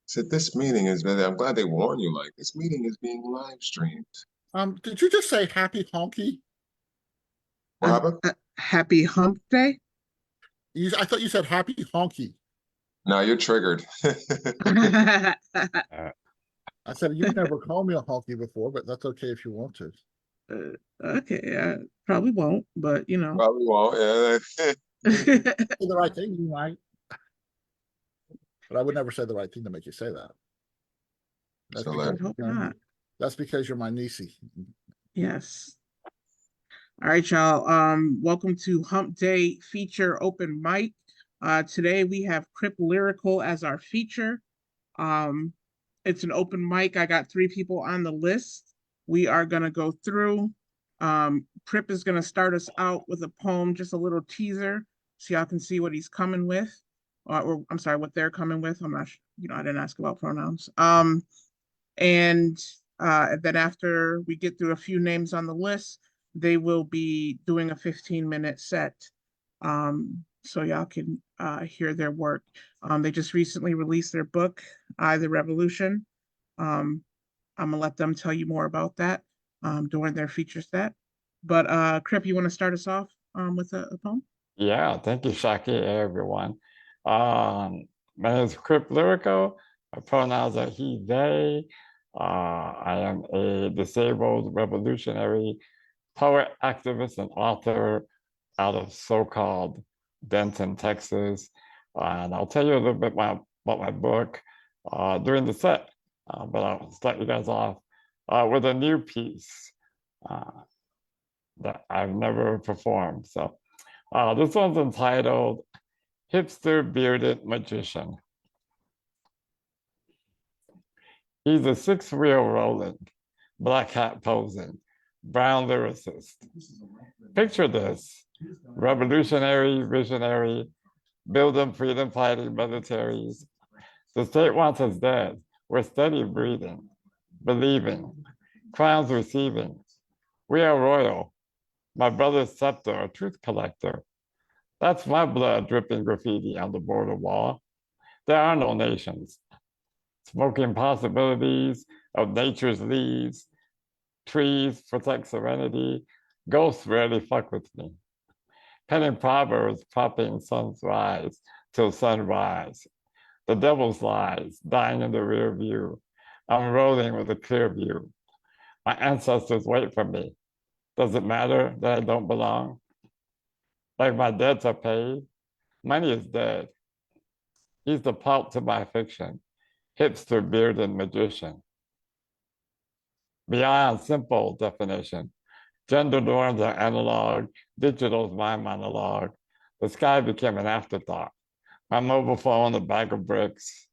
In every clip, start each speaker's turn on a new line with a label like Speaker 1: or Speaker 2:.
Speaker 1: So this meeting is, I'm glad they warn you, like, this meeting is being live streamed.
Speaker 2: Did you just say happy honky?
Speaker 1: What happened?
Speaker 3: Happy Hump Day.
Speaker 2: I thought you said happy honky.
Speaker 1: No, you're triggered.
Speaker 2: I said you've never called me a honky before, but that's okay if you want to.
Speaker 3: Okay, I probably won't, but you know.
Speaker 1: Probably won't. Yeah.
Speaker 2: Say the right thing, you might. But I would never say the right thing to make you say that. That's
Speaker 1: So
Speaker 2: because
Speaker 3: I hope not.
Speaker 2: that's because you're my niecey.
Speaker 3: Yes. All right, y'all. Welcome to Hump Day feature open mic. Today we have Crip Lyrical as our feature. It's an open mic. I got 3 people on the list. We are gonna go through. Crip is gonna start us out with a poem, just a little teaser, so y'all can see what he's coming with, or I'm sorry, what they're coming with. I'm not, I didn't ask about pronouns. And then after we get through a few names on the list, they will be doing a 15-minute set. So y'all can hear their work. They just recently released their book, I, the Revolution. I'm gonna let them tell you more about that during their feature set. But Crip, you want to start us off with a poem?
Speaker 4: Yeah, thank you, Shockie. Hey, everyone. My name is Crip Lyrical. My pronouns are he, they. I am a disabled revolutionary poet, activist, and author out of so-called Denton, Texas. And I'll tell you a little bit about my book during the set, but I'll start you guys off with a new piece that I've never performed. So this one's entitled Hipster Bearded Magician. He's a 6-wheel rolling, black hat posing, brown lyricist. Picture this: revolutionary, visionary, building freedom fighting militaries. The state wants us dead. We're steady breathing, believing, crowns receiving. We are royal. My brother's scepter, a truth collector. That's my blood dripping graffiti on the border wall. There are no nations. Smoking possibilities of nature's leaves. Trees protect serenity. Ghosts rarely fuck with me. Penning proverbs propping sun's rise till sunrise. The devil's lies dying in the rear view. I'm rolling with a clear view. My ancestors wait for me. Does it matter that I don't belong? Like my debts are paid? Money is dead. He's the pulp to my fiction. Hipster bearded magician. Beyond simple definition, gender norms are analog, digital's my monologue. The sky became an afterthought. My mobile phone, a bag of bricks.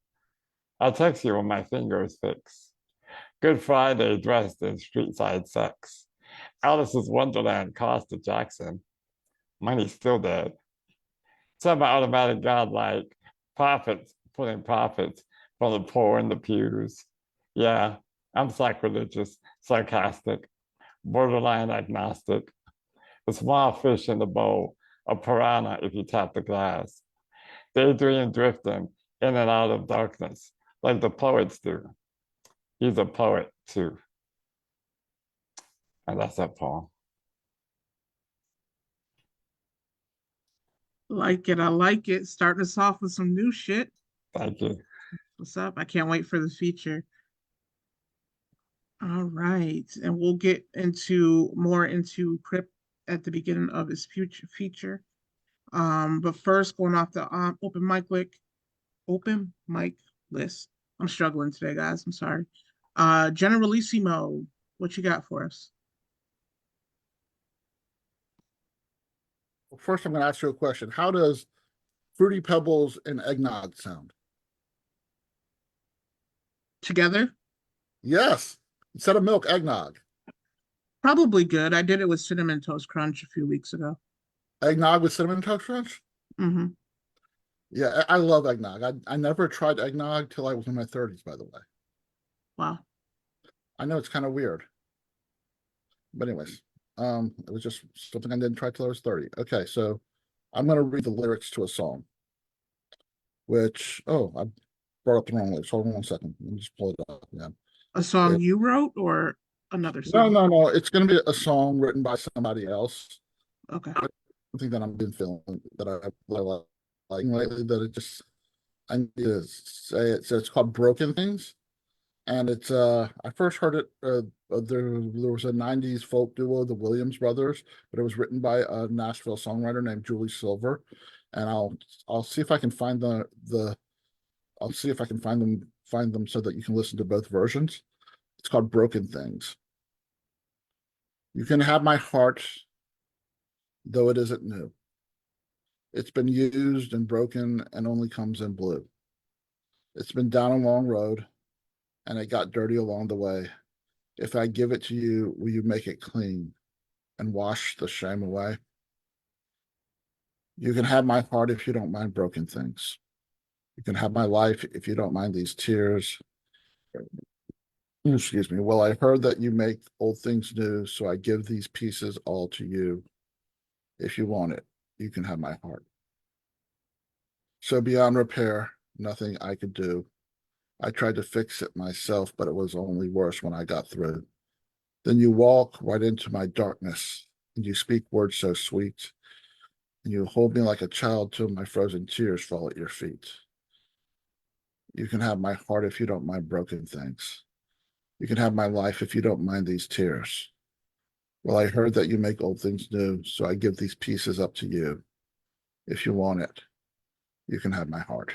Speaker 4: I'll text you when my fingers fix. Good Friday dressed in street side sex. Alice's Wonderland cost to Jackson. Money's still dead. Semi-automatic godlike profits, putting profits from the poor in the pews. Yeah, I'm sacrilegious, sarcastic, borderline agnostic. A small fish in the bowl, a piranha if you tap the glass. Daydream drifting in and out of darkness, like the poets do. He's a poet too. And that's that poem.
Speaker 3: Like it, I like it. Starting us off with some new shit.
Speaker 4: Thank you.
Speaker 3: What's up? I can't wait for the feature. All right, and we'll get into more into Crip at the beginning of his future feature. But first, going off the open mic list. I'm struggling today, guys. I'm sorry. Generalissimo, what you got for us?
Speaker 2: Well, first, I'm going to ask you a question. How does Fruity Pebbles and eggnog sound?
Speaker 3: Together?
Speaker 2: Yes. Instead of milk, eggnog.
Speaker 3: Probably good. I did it with Cinnamon Toast Crunch a few weeks ago.
Speaker 2: Eggnog with cinnamon toast crunch?
Speaker 3: Mm-hmm.
Speaker 2: Yeah, I love eggnog. I never tried eggnog till I was in my 30s, by the way.
Speaker 3: Wow.
Speaker 2: I know it's kind of weird. But anyways. It was just something I didn't try till I was 30. Okay, so I'm gonna read the lyrics to a song. Which I brought up the wrong lyrics. Hold on 1 second. Let me just pull it up. Yeah.
Speaker 3: A song
Speaker 2: It,
Speaker 3: you wrote or another
Speaker 2: no,
Speaker 3: song?
Speaker 2: no, no. It's gonna be a song written by somebody else.
Speaker 3: Okay.
Speaker 2: Something that I've been feeling that I like lately that it just I need to say it. So it's called Broken Things. And it's I first heard it there was a 90s folk duo, the Williams brothers, but it was written by a Nashville songwriter named Julie Silver. And I'll see if I can find the I'll see if I can find them so that you can listen to both versions. It's called Broken Things. You can have my heart, though it isn't new. It's been used and broken and only comes in blue. It's been down a long road and it got dirty along the way. If I give it to you, will you make it clean and wash the shame away? You can have my heart if you don't mind broken things. You can have my life if you don't mind these tears. Excuse me. Well, I heard that you make old things new, so I give these pieces all to you. If you want it, you can have my heart. So beyond repair, nothing I could do. I tried to fix it myself, but it was only worse when I got through. Then you walk right into my darkness, and you speak words so sweet, and you hold me like a child till my frozen tears fall at your feet. You can have my heart if you don't mind broken things. You can have my life if you don't mind these tears. Well, I heard that you make old things new, so I give these pieces up to you. If you want it, you can have my heart.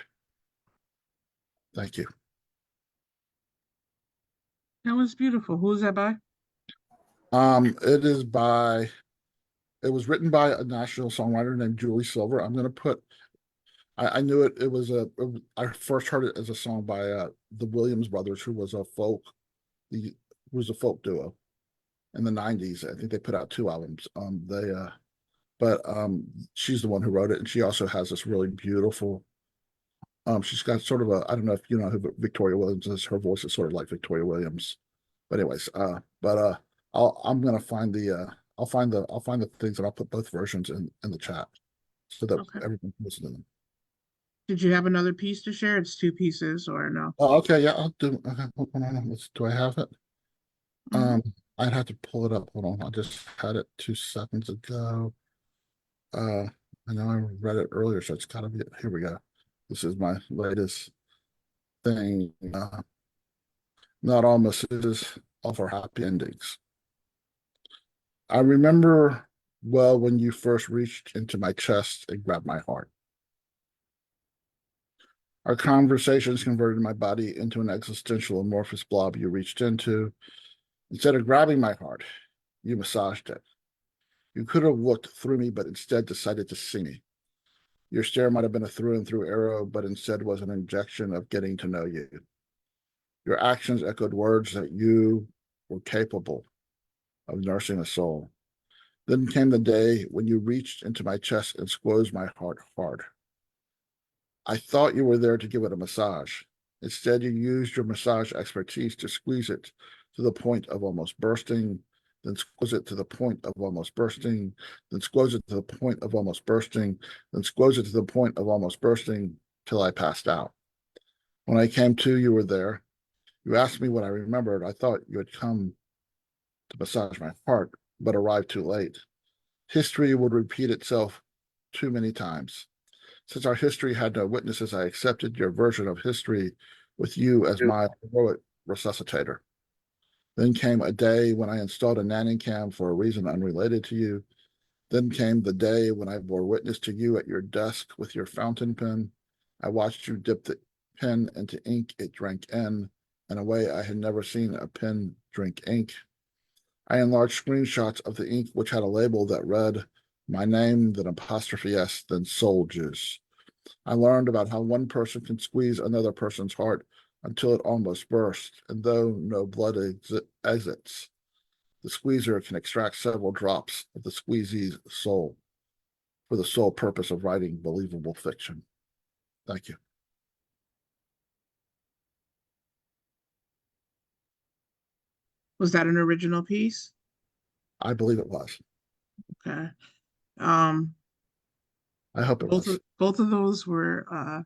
Speaker 2: Thank you.
Speaker 3: That was beautiful. Who's that by?
Speaker 2: It is by it was written by a national songwriter named Julie Silver. I'm gonna put I knew it was I first heard it as a song by the Williams brothers, who was a folk the was a folk duo in the 90s. I think they put out 2 albums. They but she's the one who wrote it, and she also has this really beautiful she's got sort of a I don't know if you know who Victoria Williams is. Her voice is sort of like Victoria Williams. But anyways, I'm gonna find the I'll find the things, and I'll put both versions in the chat so that
Speaker 3: Okay.
Speaker 2: everyone can listen to them.
Speaker 3: Did you have another piece to share? It's 2 pieces or no?
Speaker 2: Oh, okay, yeah, I'll do. Okay, hold on. Do I have it?
Speaker 3: Mhm.
Speaker 2: I'd have to pull it up. Hold on, I just had it 2 seconds ago. Uh, I know I read it earlier, so it's gotta be it. Here we go. This is my latest thing. Not all messages offer happy endings. I remember well when you first reached into my chest and grabbed my heart. Our conversations converted my body into an existential amorphous blob you reached into. Instead of grabbing my heart, you massaged it. You could have looked through me, but instead decided to see me. Your stare might have been a through and through arrow, but instead was an injection of getting to know you. Your actions echoed words that you were capable of nursing a soul. Then came the day when you reached into my chest and squeezed my heart hard. I thought you were there to give it a massage. Instead, you used your massage expertise to squeeze it to the point of almost bursting, then squeeze it to the point of almost bursting, then squeeze it to the point of almost bursting, then squeeze it to the point of almost bursting till I passed out. When I came to, you were there. You asked me what I remembered. I thought you had come to massage my heart, but arrived too late. History would repeat itself too many times. Since our history had no witnesses, I accepted your version of history with you as my heroic resuscitator. Then came a day when I installed a nanny cam for a reason unrelated to you. Then came the day when I bore witness to you at your desk with your fountain pen. I watched you dip the pen into ink it drank in a way I had never seen a pen drink ink. I enlarged screenshots of the ink, which had a label that read my name, then apostrophe S, then soul juice. I learned about how one person can squeeze another person's heart until it almost bursts, and though no blood exits, the squeezer can extract several drops of the squeezee's soul for the sole purpose of writing believable fiction. Thank you.
Speaker 3: Was that an original piece?
Speaker 2: I believe it was.
Speaker 3: Okay. Um,
Speaker 2: I hope it was.
Speaker 3: both of those were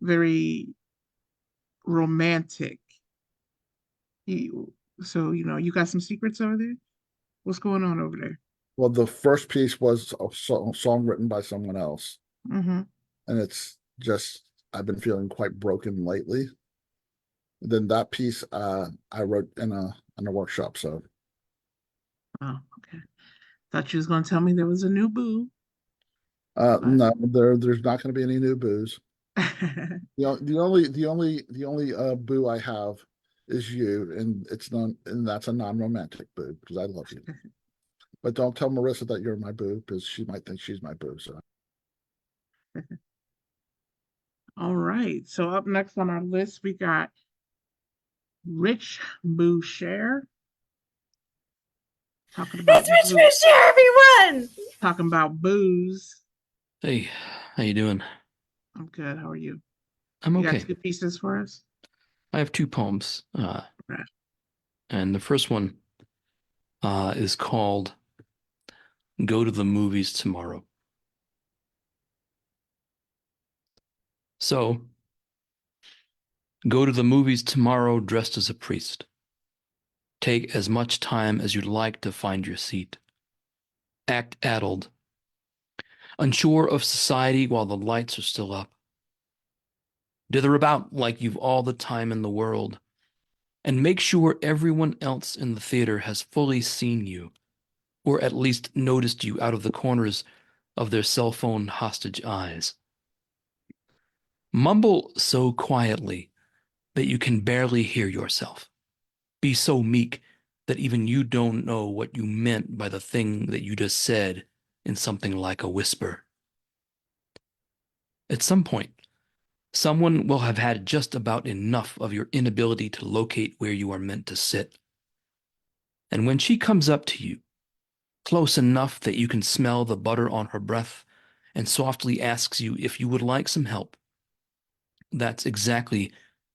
Speaker 3: very romantic. You got some secrets over there? What's going on over there?
Speaker 2: Well, the first piece was a song written by someone else,
Speaker 3: Mm-hmm.
Speaker 2: and it's just I've been feeling quite broken lately. Then that piece I wrote in a workshop. So
Speaker 3: Oh, okay. Thought you was gonna tell me there was a new boo, but
Speaker 2: no, there's not going to be any new booze. The only boo I have is you, and that's a non-romantic boo because I love you. But don't tell Marissa that you're my boo because she might think she's my boo. So
Speaker 3: all right. So up next on our list, we got Rich Boucher talking
Speaker 5: It's
Speaker 3: about
Speaker 5: Rich Fisher, everyone.
Speaker 3: talking about booze.
Speaker 6: Hey, how you doing?
Speaker 3: I'm good. How are you?
Speaker 6: I'm
Speaker 3: You got
Speaker 6: okay.
Speaker 3: two pieces for us?
Speaker 6: I have two poems,
Speaker 3: Right.
Speaker 6: and the first one is called "Go to the Movies Tomorrow." So, go to the movies tomorrow dressed as a priest. Take as much time as you'd like to find your seat. Act addled, unsure of society while the lights are still up. Dither about like you've all the time in the world, and make sure everyone else in the theater has fully seen you, or at least noticed you out of the corners of their cell phone hostage eyes. Mumble so quietly that you can barely hear yourself. Be so meek that even you don't know what you meant by the thing that you just said in something like a whisper. At some point, someone will have had just about enough of your inability to locate where you are meant to sit. And when she comes up to you, close enough that you can smell the butter on her breath, and softly asks you if you would like some help, that's exactly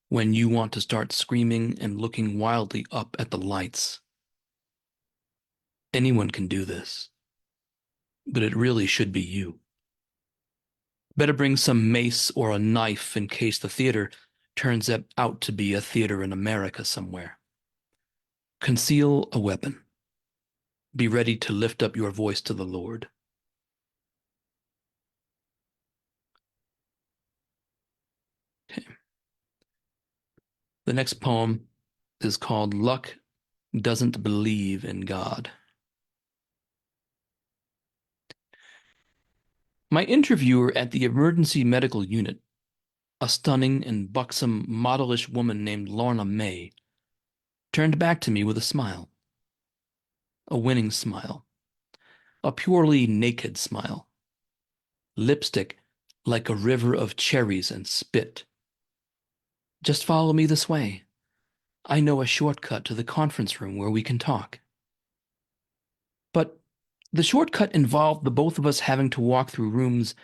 Speaker 6: when you want to start screaming and looking wildly up at the lights. Anyone can do this, but it really should be you. Better bring some mace or a knife in case the theater turns out to be a theater in America somewhere. Conceal a weapon. Be ready to lift up your voice to the Lord. Okay. The next poem is called Luck Doesn't Believe in God. My interviewer at the emergency medical unit, a stunning and buxom modelish woman named Lorna May, turned back to me with a smile. A winning smile. A purely naked smile. Lipstick like a river of cherries and spit. Just follow me this way. I know a shortcut to the conference room where we can talk. But the shortcut involved the both of us having to walk through rooms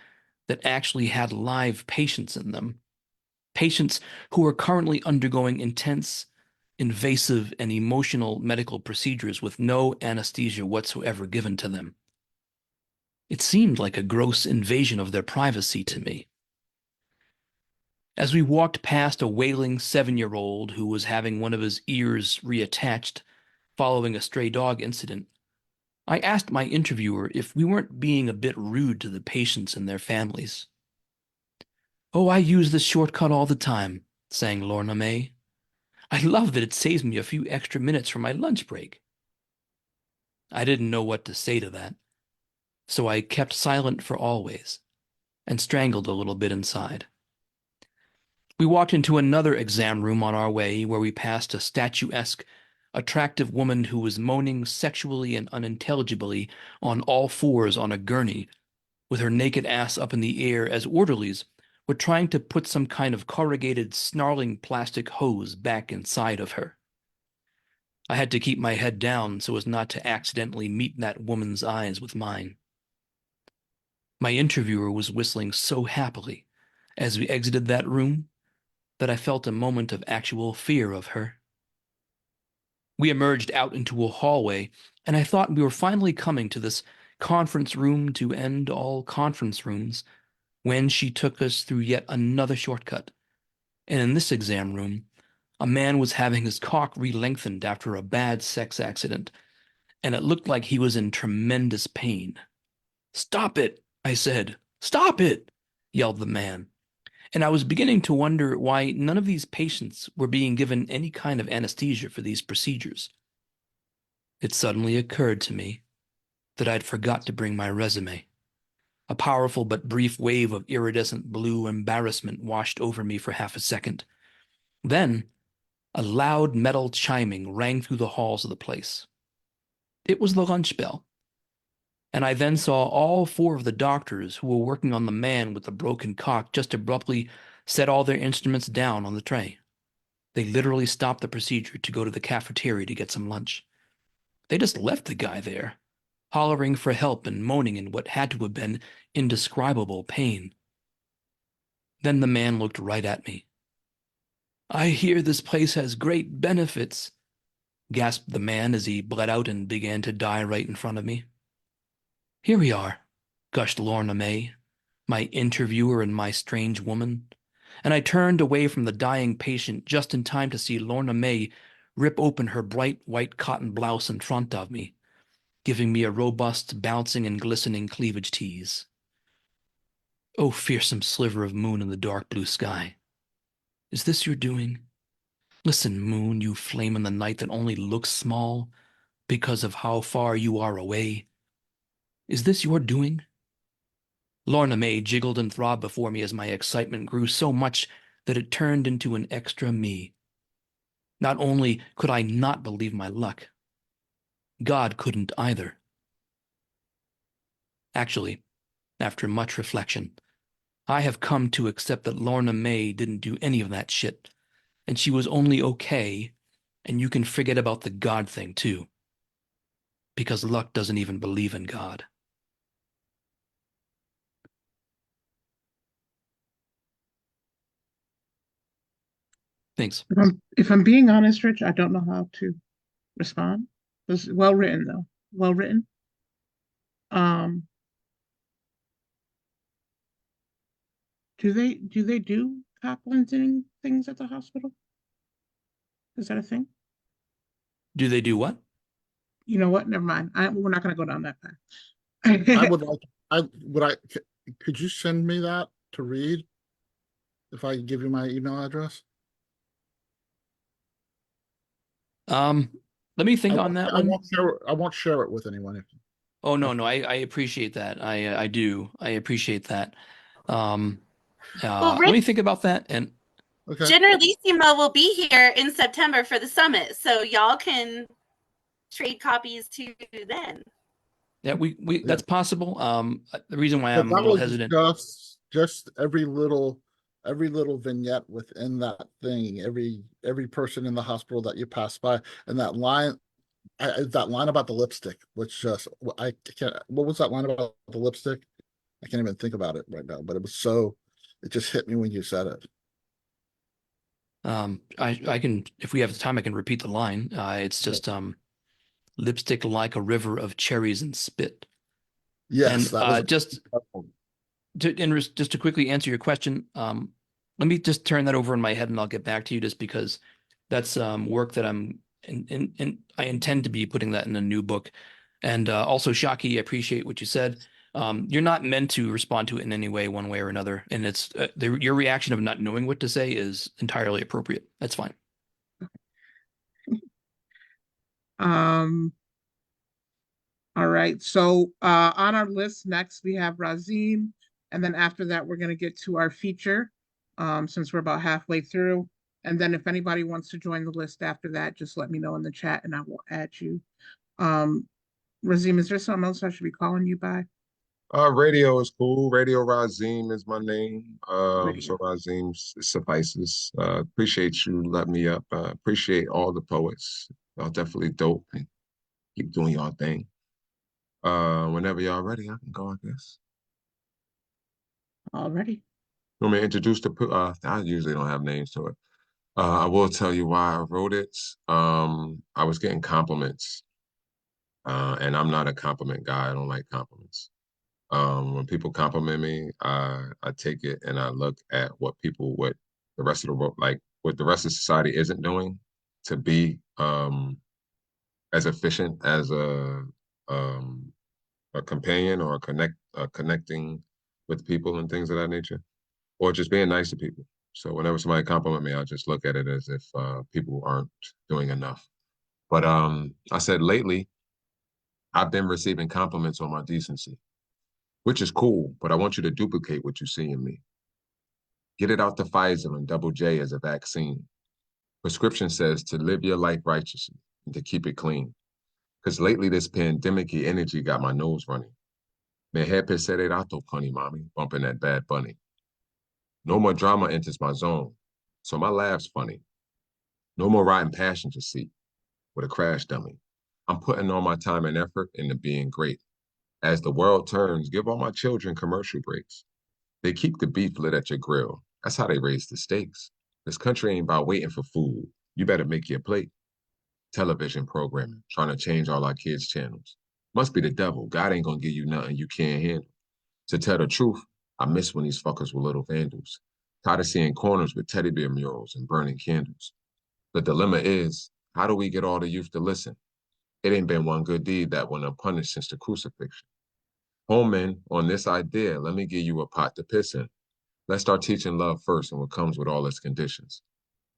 Speaker 6: that actually had live patients in them. Patients who are currently undergoing intense, invasive, and emotional medical procedures with no anesthesia whatsoever given to them. It seemed like a gross invasion of their privacy to me. As we walked past a wailing 7-year-old who was having one of his ears reattached following a stray dog incident, I asked my interviewer if we weren't being a bit rude to the patients and their families. "Oh, I use this shortcut all the time," sang Lorna May. "I love that it saves me a few extra minutes for my lunch break." I didn't know what to say to that, so I kept silent for always and strangled a little bit inside. We walked into another exam room on our way where we passed a statuesque, attractive woman who was moaning sexually and unintelligibly on all fours on a gurney, with her naked ass up in the air as orderlies were trying to put some kind of corrugated, snarling plastic hose back inside of her. I had to keep my head down so as not to accidentally meet that woman's eyes with mine. My interviewer was whistling so happily as we exited that room that I felt a moment of actual fear of her. We emerged out into a hallway, and I thought we were finally coming to this conference room to end all conference rooms when she took us through yet another shortcut. And in this exam room, a man was having his cock re-lengthened after a bad sex accident, and it looked like he was in tremendous pain. "Stop it," I said. "Stop it," yelled the man. And I was beginning to wonder why none of these patients were being given any kind of anesthesia for these procedures. It suddenly occurred to me that I'd forgot to bring my resume. A powerful but brief wave of iridescent blue embarrassment washed over me for half a second. Then, a loud metal chiming rang through the halls of the place. It was the lunch bell. And I then saw all 4 of the doctors who were working on the man with the broken cock just abruptly set all their instruments down on the tray. They literally stopped the procedure to go to the cafeteria to get some lunch. They just left the guy there, hollering for help and moaning in what had to have been indescribable pain. Then the man looked right at me. "I hear this place has great benefits," gasped the man as he bled out and began to die right in front of me. "Here we are," gushed Lorna May, my interviewer and my strange woman, and I turned away from the dying patient just in time to see Lorna May rip open her bright white cotton blouse in front of me, giving me a robust, bouncing and glistening cleavage tease. Oh, fearsome sliver of moon in the dark blue sky. Is this your doing? Listen, moon, you flame in the night that only looks small because of how far you are away. Is this your doing? Lorna May jiggled and throbbed before me as my excitement grew so much that it turned into an extra me. Not only could I not believe my luck, God couldn't either. Actually, after much reflection, I have come to accept that Lorna May didn't do any of that shit, and she was only okay, and you can forget about the God thing too, because luck doesn't even believe in God. Thanks.
Speaker 3: If I'm being honest, Rich, I don't know how to respond. It was well written though. Well written. Um, do they do cock cleansing things at the hospital? Is that a thing?
Speaker 6: Do they do what?
Speaker 3: You know what? Never mind. We're not going to go down that path.
Speaker 2: I would like, could you send me that to read? If I give you my email address?
Speaker 6: Let me think on that one.
Speaker 2: I won't share it with anyone.
Speaker 6: Oh, no, I appreciate that. I do. I appreciate that.
Speaker 5: Well,
Speaker 6: Let
Speaker 5: Rich,
Speaker 6: me think about that. And
Speaker 2: Okay.
Speaker 5: Generalissimo will be here in September for the summit, so y'all can trade copies to then.
Speaker 6: yeah, that's possible. The reason why
Speaker 2: But
Speaker 6: I'm a
Speaker 2: that
Speaker 6: little
Speaker 2: was
Speaker 6: hesitant.
Speaker 2: just every little vignette within that thing, every person in the hospital that you pass by, and that line, that line about the lipstick, which just I can't. What was that line about the lipstick? I can't even think about it right now. But it just hit me when you said it.
Speaker 6: I can, if we have the time, I can repeat the line. It's just lipstick like a river of cherries and spit.
Speaker 2: Yes,
Speaker 6: And
Speaker 2: that was
Speaker 6: just to quickly answer your question, let me just turn that over in my head and I'll get back to you, just because that's work that I'm I intend to be putting that in a new book. And also, Shockie, I appreciate what you said. You're not meant to respond to it in any way, one way or another. And it's your reaction of not knowing what to say is entirely appropriate. That's fine.
Speaker 3: All right. So on our list next we have Razim, and then after that we're gonna get to our feature, since we're about halfway through. And then if anybody wants to join the list after that, just let me know in the chat and I will add you. Razim, is there something else I should be calling you by?
Speaker 1: Radio is cool. Radio Razim is my name. So
Speaker 3: Radio.
Speaker 1: Razim suffices. Appreciate you letting me up. Appreciate all the poets. Y'all definitely dope and keep doing y'all thing. Whenever y'all ready, I can go, I guess.
Speaker 3: Already.
Speaker 1: You want me to introduce the I usually don't have names to it. I will tell you why I wrote it. I was getting compliments, and I'm not a compliment guy. I don't like compliments. When people compliment me, I take it and I look at what the rest of the world, like what the rest of society isn't doing to be as efficient as um, a companion or connecting with people and things of that nature, or just being nice to people. So whenever somebody compliment me, I just look at it as if people aren't doing enough. But I said lately, I've been receiving compliments on my decency, which is cool, but I want you to duplicate what you see in me. Get it out to Pfizer and Double J as a vaccine. Prescription says to live your life righteously and to keep it clean. Because lately, this pandemic-y energy got my nose running. Me jefe rato, punny mommy, bumping that bad bunny. No more drama enters my zone, so my laugh's funny. No more riding passenger seat with a crash dummy. I'm putting all my time and effort into being great. As the world turns, give all my children commercial breaks. They keep the beef lit at your grill. That's how they raise the stakes. This country ain't about waiting for food. You better make your plate. Television programming, trying to change all our kids' channels. Must be the devil. God ain't gonna give you nothing you can't handle. To tell the truth, I miss when these fuckers were little vandals. Tired of seeing corners with teddy bear murals and burning candles. The dilemma is, how do we get all the youth to listen? It ain't been one good deed that went unpunished since the crucifixion. Homeman, on this idea, let me give you a pot to piss in. Let's start teaching love first and what comes with all its conditions.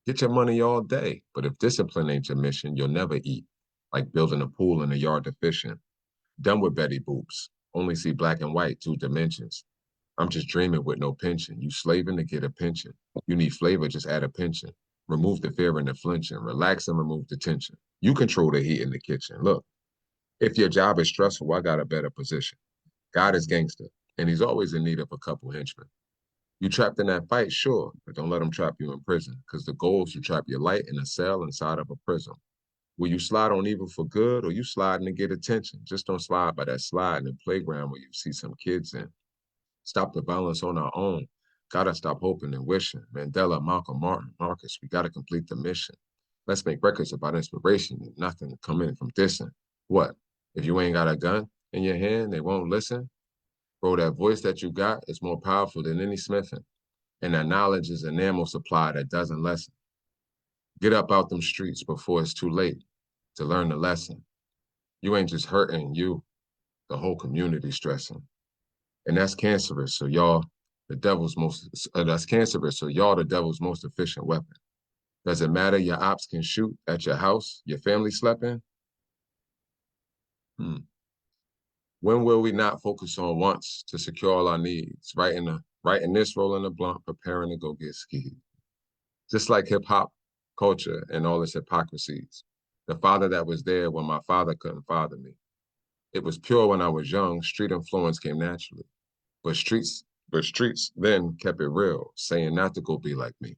Speaker 1: Get your money all day, but if discipline ain't your mission, you'll never eat. Like building a pool in a yard to fish in. Done with Betty Boops. Only see black and white, 2 dimensions. I'm just dreaming with no pension. You slaving to get a pension. You need flavor, just add a pension. Remove the fear and the flinching. Relax and remove the tension. You control the heat in the kitchen. Look, if your job is stressful, I got a better position. God is gangster, and he's always in need of a couple henchmen. You trapped in that fight, sure, but don't let them trap you in prison, because the goal is to trap your light in a cell inside of a prison. Will you slide on evil for good, or you sliding to get attention? Just don't slide by that slide in the playground where you see some kids in. Stop the violence on our own. Gotta stop hoping and wishing. Mandela, Malcolm, Martin, Marcus, we gotta complete the mission. Let's make records about inspiration and nothing coming from dissing. What? If you ain't got a gun in your hand, they won't listen? Bro, that voice that you got is more powerful than any smithing. And that knowledge is an ammo supply that doesn't lessen. Get up out them streets before it's too late to learn the lesson. You ain't just hurting you, the whole community stressing. And that's cancerous. So y'all, that's cancerous. So y'all, the devil's most efficient weapon. Does it matter your ops can shoot at your house, your family slept in? Hmm. When will we not focus on wants to secure all our needs? Writing this, rolling the blunt, preparing to go get skied. Just like hip hop culture and all its hypocrisies. The father that was there when my father couldn't father me. It was pure when I was young. Street influence came naturally. But streets then kept it real, saying not to go be like me.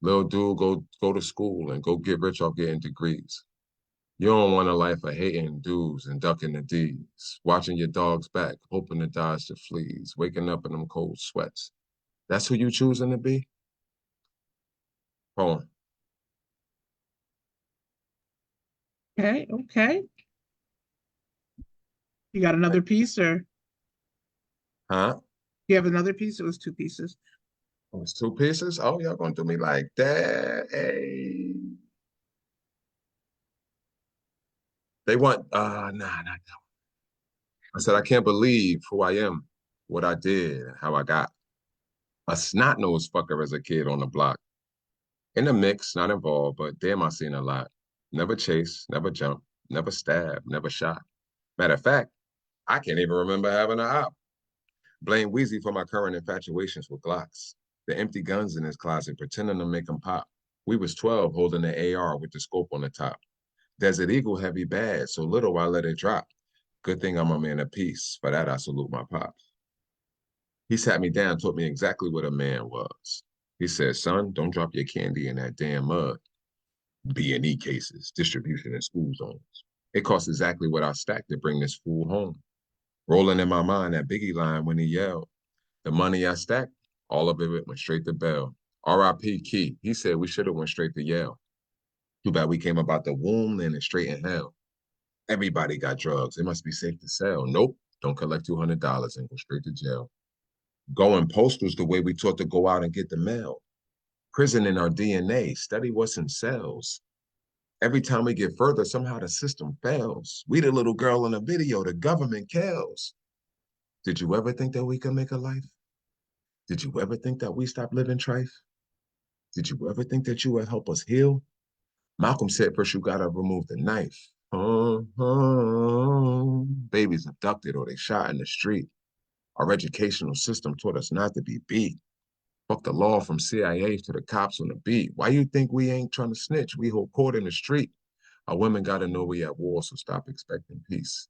Speaker 1: Little dude, go to school and go get rich off getting degrees. You don't want a life of hating dudes and ducking the D's, watching your dog's back, hoping to dodge the fleas, waking up in them cold sweats. That's who you choosing to be? Poem.
Speaker 3: Okay, okay. You got another piece, or
Speaker 1: Huh?
Speaker 3: you have another piece? It was two pieces.
Speaker 1: Oh, it's 2 pieces? Oh, y'all gonna do me like that? Hey. They want, nah. I said, I can't believe who I am, what I did, how I got. A snot-nosed fucker as a kid on the block. In the mix, not involved, but damn, I seen a lot. Never chased, never jumped, never stabbed, never shot. Matter of fact, I can't even remember having a op. Blame Wheezy for my current infatuations with Glocks. The empty guns in his closet, pretending to make them pop. We was 12 holding the AR with the scope on the top. Desert Eagle heavy bad, so little I let it drop. Good thing I'm a man of peace. For that, I salute my pops. He sat me down, taught me exactly what a man was. He said, son, don't drop your candy in that damn mud. B&E cases, distribution in school zones. It cost exactly what I stacked to bring this fool home. Rolling in my mind that Biggie line when he yelled, the money I stacked, all of it went straight to Bell. R.I.P. Key. He said we should have went straight to Yale. Too bad we came about the womb, landing straight in hell. Everybody got drugs. It must be safe to sell. Nope. Don't collect $200 and go straight to jail. Going postals the way we taught to go out and get the mail. Prison in our DNA. Study what's in cells. Every time we get further, somehow the system fails. We the little girl in the video, the government kills. Did you ever think that we could make a life? Did you ever think that we stop living trife? Did you ever think that you would help us heal? Malcolm said first you gotta remove the knife. Babies abducted or they shot in the street. Our educational system taught us not to be beat. Fuck the law from CIA to the cops on the beat. Why you think we ain't trying to snitch? We hold court in the street. Our women gotta know we at war, so stop expecting peace.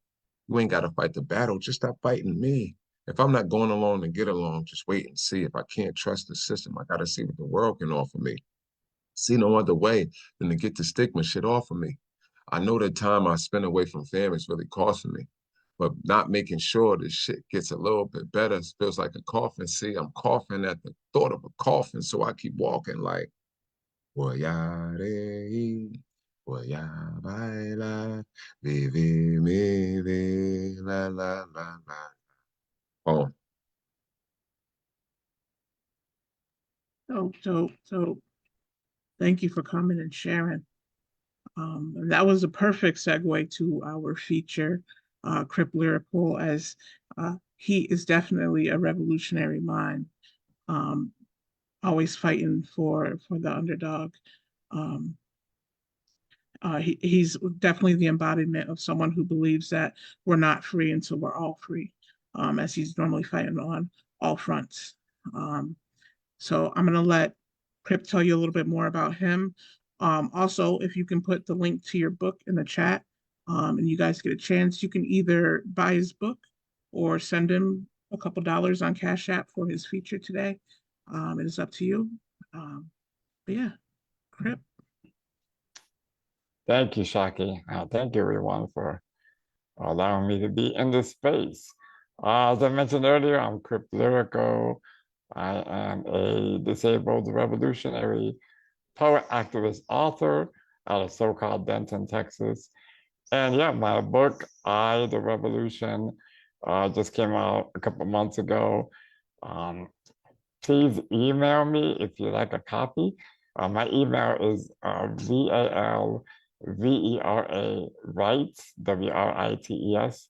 Speaker 1: You ain't gotta fight the battle, just stop fighting me. If I'm not going along to get along, just wait and see. If I can't trust the system, I gotta see what the world can offer me. See no other way than to get the stigma shit off of me. I know the time I spend away from family is really costing me, but not making sure this shit gets a little bit better feels like a coffin. See, I'm coughing at the thought of a coffin, so I keep walking like, voy a reír, voy a bailar, vivir mi vida, la la la la. Oh,
Speaker 3: So thank you for coming and sharing. And that was a perfect segue to our feature, Crip Lyrical, as he is definitely a revolutionary mind, um, always fighting for the underdog. Um, he's definitely the embodiment of someone who believes that we're not free until we're all free, as he's normally fighting on all fronts. So I'm going to let Crip tell you a little bit more about him. Also, if you can put the link to your book in the chat, and you guys get a chance, you can either buy his book or send him a couple dollars on Cash App for his feature today. It is up to you. But yeah, Crip.
Speaker 4: Thank you, Shockie. Thank you, everyone, for allowing me to be in this space. As I mentioned earlier, I'm Crip Lyrical. I am a disabled revolutionary poet, activist, author out of so-called Denton, Texas. And yeah, my book, I, The Revolution, just came out a couple months ago. Please email me if you like a copy. My email is VALVERA writes, WRITES,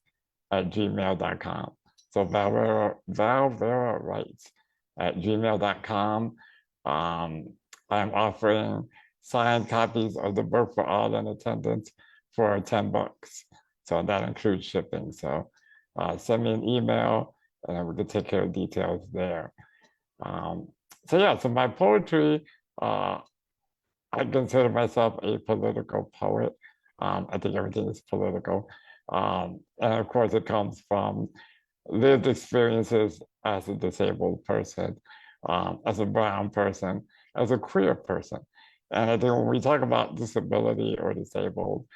Speaker 4: @gmail.com. So Valvera writes @gmail.com. I'm offering signed copies of the book for all in attendance for $10. So that includes shipping. So send me an email and we can take care of details there. So yeah, so my poetry, I consider myself a political poet. I think everything is political. And of course it comes from lived experiences as a disabled person, as a brown person, as a queer person. And I think when we talk about disability or disabled,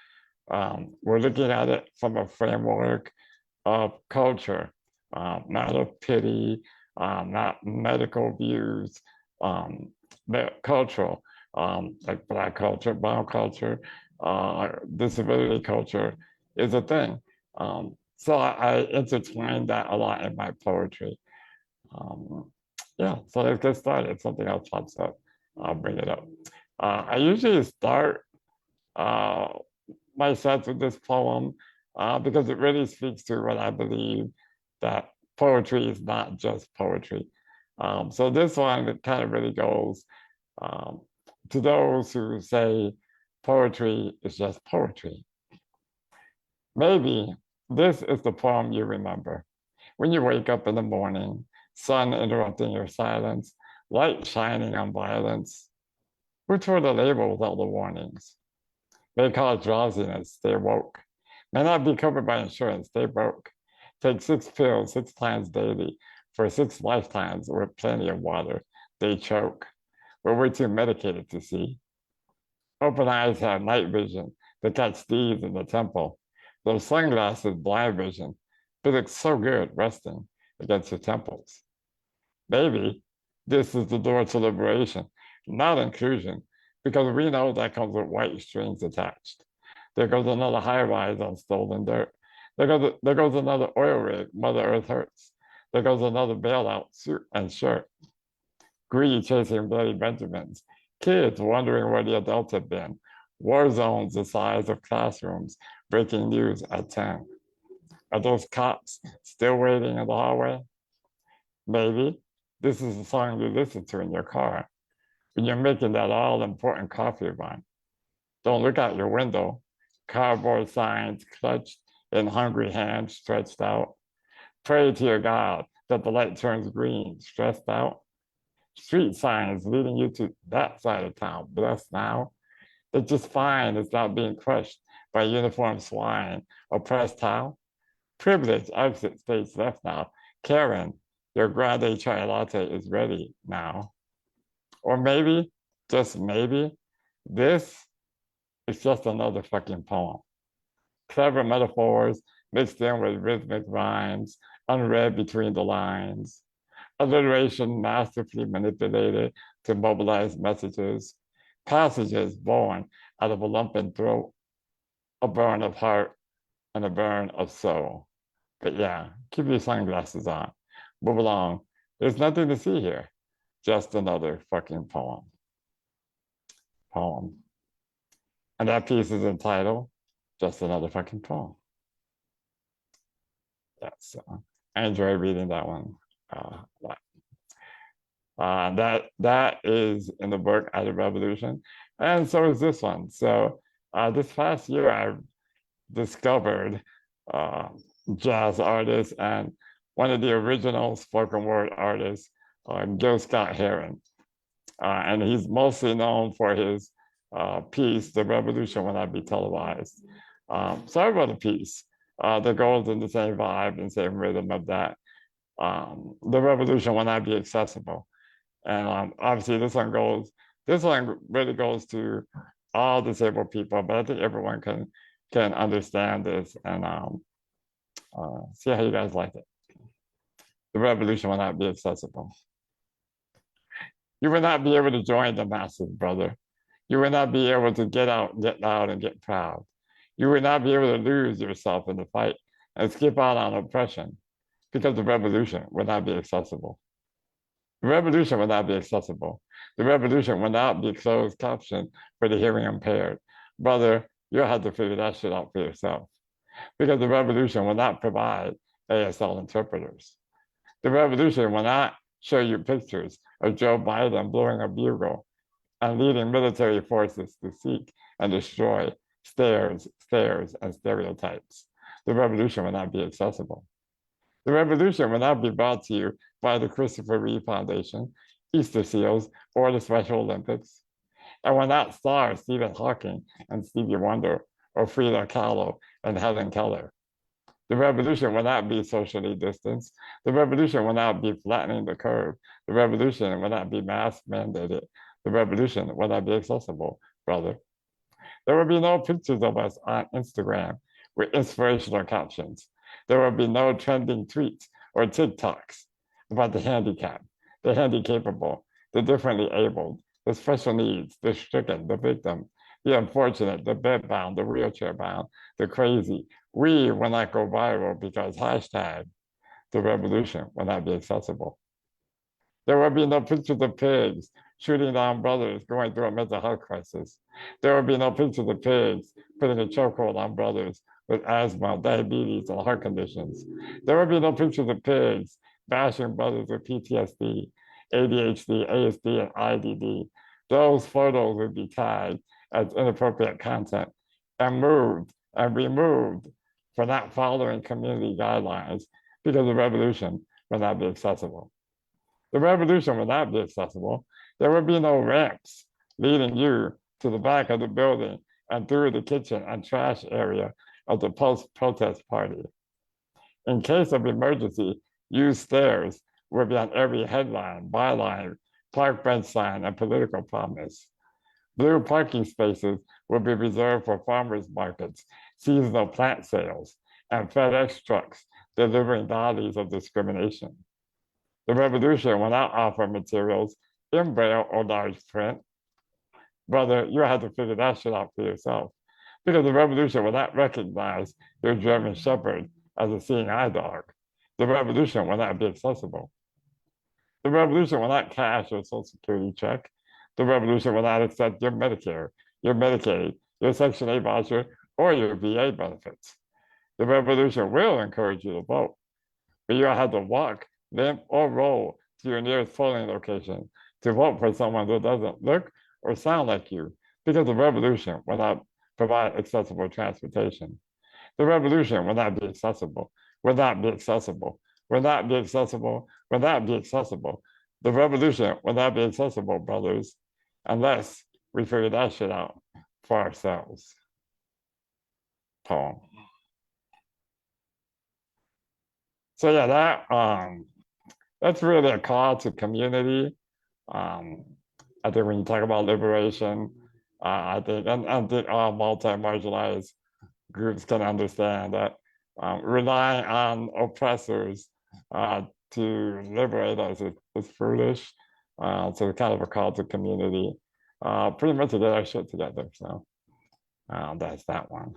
Speaker 4: we're looking at it from a framework of culture, not of pity, not medical views, but cultural, like Black culture, brown culture, disability culture is a thing. So I intertwine that a lot in my poetry. Yeah, so let's get started. If something else pops up, I'll bring it up. I usually start my sets with this poem because it really speaks to what I believe, that poetry is not just poetry. So this one, it kind of really goes to those who say poetry is just poetry. Maybe this is the poem you remember. When you wake up in the morning, sun interrupting your silence, light shining on violence. Who tore the label with all the warnings? They cause drowsiness, stay woke. May not be covered by insurance, stay broke. Take 6 pills 6 times daily for 6 lifetimes with plenty of water. They choke. We're way too medicated to see. Open eyes have night vision. They catch thieves in the temple. Those sunglasses, blind vision. They look so good resting against your temples. Maybe this is the door to liberation. not inclusion, because we know that comes with white strings attached. There goes another high rise on stolen dirt. There goes another oil rig, Mother Earth hurts. There goes another bailout suit and shirt. Greed chasing bloody Benjamins. Kids wondering where the adults have been. War zones the size of classrooms. Breaking news at 10. Are those cops still waiting in the hallway? Maybe. This is the song you listen to in your car when you're making that all-important coffee run. Don't look out your window. Cardboard signs clutched in hungry hands stretched out. Pray to your God that the light turns green, stressed out. Street signs leading you to that side of town, blessed now. That just fine is not being crushed by uniformed swine. Oppressed how? Privilege, exit stage left now. Karen, your grande chai latte is ready now. Or maybe, just maybe, this is just another fucking poem. Clever metaphors mixed in with rhythmic rhymes, unread between the lines. Alliteration masterfully manipulated to mobilize messages. Passages born out of a lump in throat, a burn of heart, and a burn of soul. But yeah, keep your sunglasses on. Move along. There's nothing to see here. Just another fucking poem. And that piece is entitled Just Another Fucking Poem. Yeah, so I enjoy reading that one a lot. That is in the book At the Revolution, and so is this one. So this past year, I discovered jazz artist and one of the original spoken word artists, Gil Scott-Heron. And he's mostly known for his piece, The Revolution Will Not Be Televised. So I wrote a piece that goes in the same vibe and same rhythm of that. The Revolution Will Not Be Accessible. And obviously this one really goes to all disabled people, but I think everyone can understand this and see how you guys like it. The revolution will not be accessible. You will not be able to join the masses, brother. You will not be able to get out, get loud, and get proud. You will not be able to lose yourself in the fight and skip out on oppression because the revolution will not be accessible. The revolution will not be accessible. The revolution will not be closed caption for the hearing impaired. Brother, you'll have to figure that shit out for yourself. Because the revolution will not provide ASL interpreters. The revolution will not show you pictures of Joe Biden blowing a bugle and leading military forces to seek and destroy stares, and stereotypes. The revolution will not be accessible. The revolution will not be brought to you by the Christopher Reeve Foundation, Easter Seals, or the Special Olympics. And will not star Stephen Hawking and Stevie Wonder, or Frida Kahlo and Helen Keller. The revolution will not be socially distanced. The revolution will not be flattening the curve. The revolution will not be mask mandated. The revolution will not be accessible, brother. There will be no pictures of us on Instagram with inspirational captions. There will be no trending tweets or TikToks about the handicapped, the handicapable, the differently abled, the special needs, the stricken, the victim, the unfortunate, the bedbound, the wheelchair bound, the crazy. We will not go viral because hashtag the revolution will not be accessible. There will be no pictures of pigs shooting down brothers going through a mental health crisis. There will be no pictures of pigs putting a chokehold on brothers with asthma, diabetes, and heart conditions. There will be no pictures of pigs bashing brothers with PTSD, ADHD, ASD, and IDD. Those photos would be tagged as inappropriate content and moved and removed for not following community guidelines because the revolution will not be accessible. The revolution will not be accessible. There will be no ramps leading you to the back of the building and through the kitchen and trash area of the post-protest party. In case of emergency, use stairs will be on every headline, byline, park bench sign, and political promise. Blue parking spaces will be reserved for farmers markets, seasonal plant sales, and FedEx trucks delivering bodies of discrimination. The revolution will not offer materials in braille or large print. Brother, you had to figure that shit out for yourself. Because the revolution will not recognize your German Shepherd as a seeing eye dog. The revolution will not be accessible. The revolution will not cash your Social Security check. The revolution will not accept your Medicare, your Medicaid, your Section 8 voucher, or your VA benefits. The revolution will encourage you to vote, but you'll have to walk, limp, or roll to your nearest polling location to vote for someone who doesn't look or sound like you, because the revolution will not provide accessible transportation. The revolution will not be accessible, will not be accessible, will not be accessible, will not be accessible. The revolution will not be accessible, brothers, unless we figure that shit out for ourselves. Poem. So yeah, that's really a call to community. I think when you talk about liberation, I think and all multi-marginalized groups can understand that relying on oppressors to liberate us is foolish. So kind of a call to community, pretty much to get our shit together. So that's that one.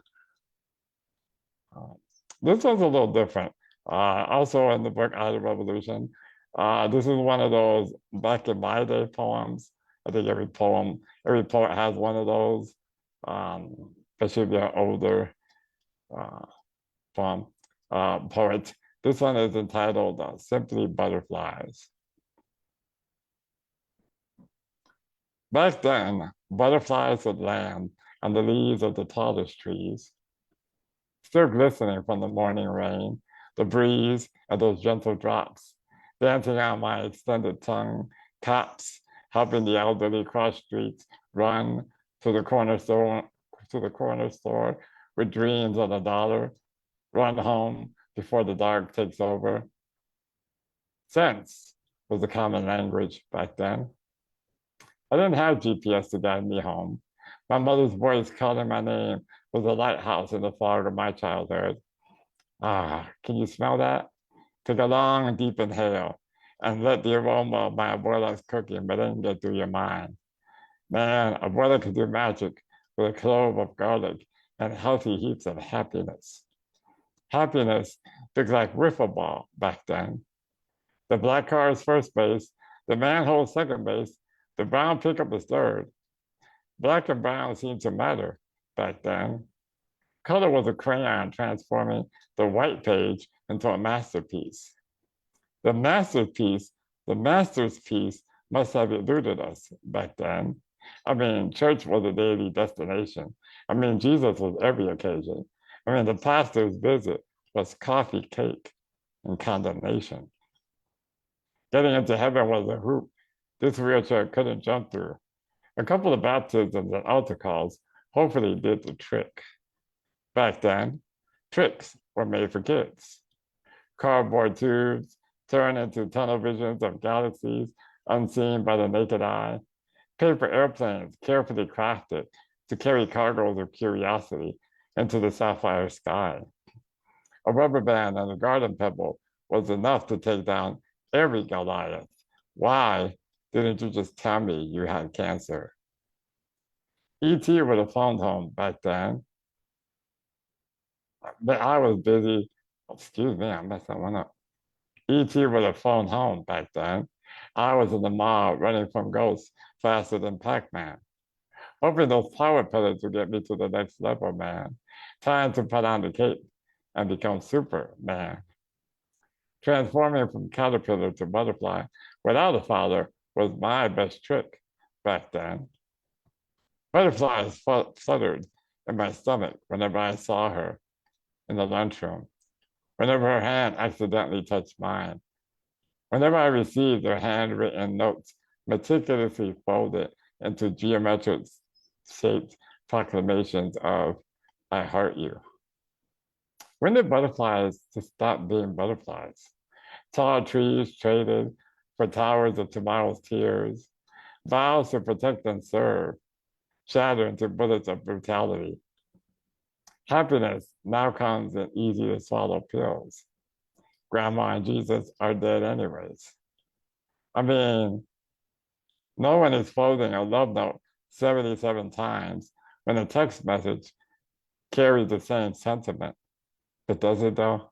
Speaker 4: This one's a little different. Also in the book Art of Revolution, this is one of those back in my day poems. I think every poet has one of those. It should be an older poet. This one is entitled Simply Butterflies. Back then, butterflies would land on the leaves of the tallest trees, still glistening from the morning rain, the breeze, and those gentle drops, dancing on my extended tongue, cops helping the elderly cross streets, run to the corner store with dreams of $1, run home before the dark takes over. Sense was the common language back then. I didn't have GPS to guide me home. My mother's voice calling my name was a lighthouse in the fog of my childhood. Can you smell that? Take a long, deep inhale and let the aroma of my abuela's cooking merengue through your mind. Man, abuela could do magic with a clove of garlic and healthy heaps of happiness. Happiness looked like wiffle ball back then. The black car is first base, the manhole second base, the brown pickup is third. Black and brown seemed to matter back then. Color was a crayon transforming the white page into a masterpiece. The master's piece must have eluded us back then. I mean, church was a daily destination. I mean, Jesus was every occasion. I mean, the pastor's visit was coffee, cake, and condemnation. Getting into heaven was a hoop this wheelchair couldn't jump through. A couple of baptisms and altar calls hopefully did the trick. Back then, tricks were made for kids. Cardboard tubes turned into tunnel visions of galaxies unseen by the naked eye. Paper airplanes carefully crafted to carry cargoes of curiosity into the sapphire sky. A rubber band and a garden pebble was enough to take down every Goliath. Why didn't you just tell me you had cancer? E.T. would have phoned home back then. But I was busy. Excuse me, I messed that one up. E.T. would have phoned home back then. I was in the mall running from ghosts faster than Pac-Man. Hoping those power pellets would get me to the next level, man. Time to put on the cape and become Superman. Transforming from caterpillar to butterfly without a father was my best trick back then. Butterflies fluttered in my stomach whenever I saw her in the lunchroom, whenever her hand accidentally touched mine, whenever I received her handwritten notes meticulously folded into geometric shaped proclamations of, I heart you. When did butterflies just stop being butterflies? Tall trees traded for towers of tomorrow's tears, vows to protect and serve, shattered into bullets of brutality. Happiness now comes in easy to swallow pills. Grandma and Jesus are dead anyways. I mean, No one is folding a love note 77 times when a text message carries the same sentiment. But does it though?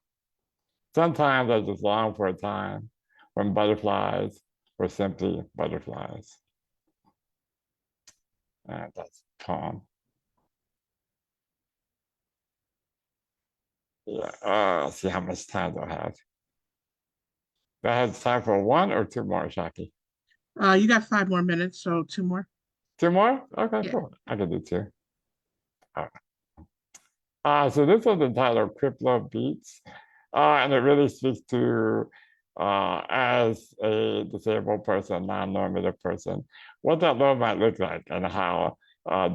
Speaker 4: Sometimes I just long for a time when butterflies were simply butterflies. And that's a poem. Yeah, let's see how much time do I have. Do I have time for one or two more, Shockie?
Speaker 3: You got 5 more minutes, so 2 more.
Speaker 4: Two more? Okay,
Speaker 3: Yeah.
Speaker 4: cool. I can do two. All right. So this was entitled Crip Love Beats, and it really speaks to, as a disabled person, non-normative person, what that love might look like and how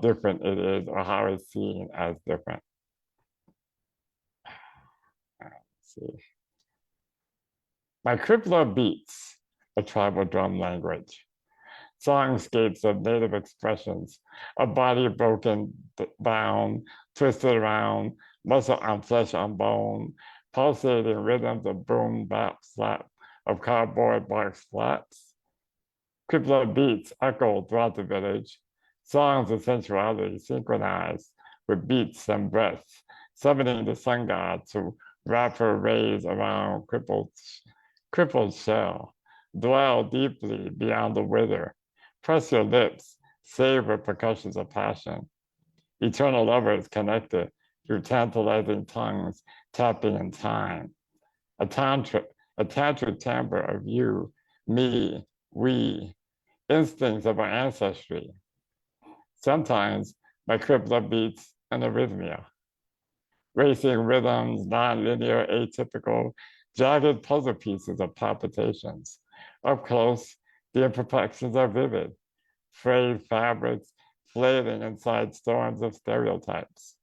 Speaker 4: different it is or how it's seen as different. Let's see. My Crip Love Beats, a tribal drum language. Songscapes of native expressions, a body broken, bound, twisted around, muscle on flesh on bone, pulsating rhythms of boom, bap, slap, of cardboard box flats. Crip Love beats echo throughout the village, songs of sensuality synchronized with beats and breaths, summoning the sun god to wrap her rays around crippled shell, dwell deeply beyond the wither. Press your lips, savor percussions of passion. Eternal lovers connected through tantalizing tongues, tapping in time. A tantric timbre of you, me, we, instincts of our ancestry. Sometimes my Crip Love beats an arrhythmia. Racing rhythms, non-linear, atypical, jagged puzzle pieces of palpitations. Up close, the imperfections are vivid, frayed fabrics flailing inside storms of stereotypes,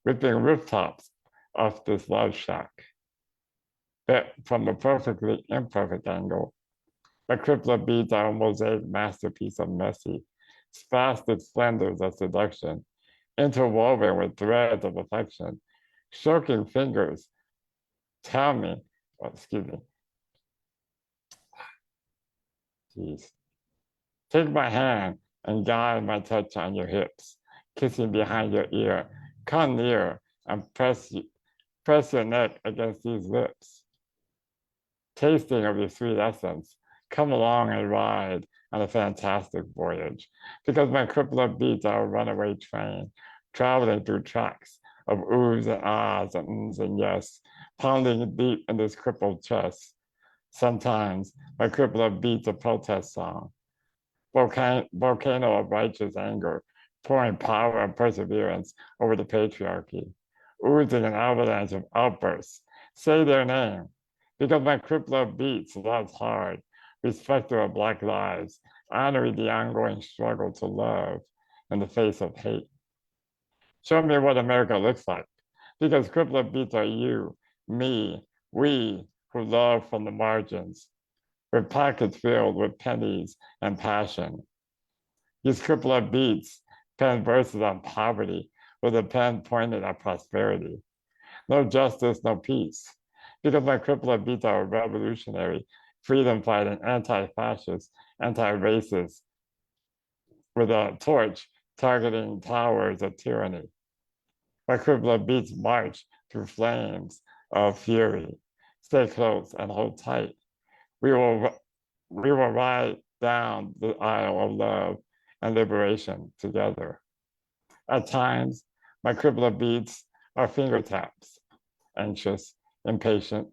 Speaker 4: ripping rooftops off this love shack. But from a perfectly imperfect angle, the Crip Love beats are a mosaic masterpiece of messy, spastic splendors of seduction, interwoven with threads of affection, stroking fingers. Tell me, oh, excuse me. Jeez. Take my hand and guide my touch on your hips, kissing behind your ear. Come near and press your neck against these lips. Tasting of your sweet essence, come along and ride on a fantastic voyage, because my Crip Love beats are a runaway train, traveling through tracks of oohs and ahs and ums and yes, pounding deep in this crippled chest. Sometimes my Crip Love beats a protest song, volcano of righteous anger, pouring power and perseverance over the patriarchy, oozing an avalanche of outbursts. Say their name, because my Crip Love beats loves hard, respecter of Black lives, honoring the ongoing struggle to love in the face of hate. Show me what America looks like, because Crip Love beats are you, me, we who love from the margins, with pockets filled with pennies and passion. These Crip Love beats pen verses on poverty with a pen pointed at prosperity. No justice, no peace. Because my Crip Love beats are revolutionary, freedom fighting, anti-fascist, anti-racist, with a torch targeting towers of tyranny. My Crip Love beats march through flames of fury. Stay close and hold tight. We will ride down the aisle of love and liberation together. At times, my Crip Love beats are finger taps, anxious, impatient,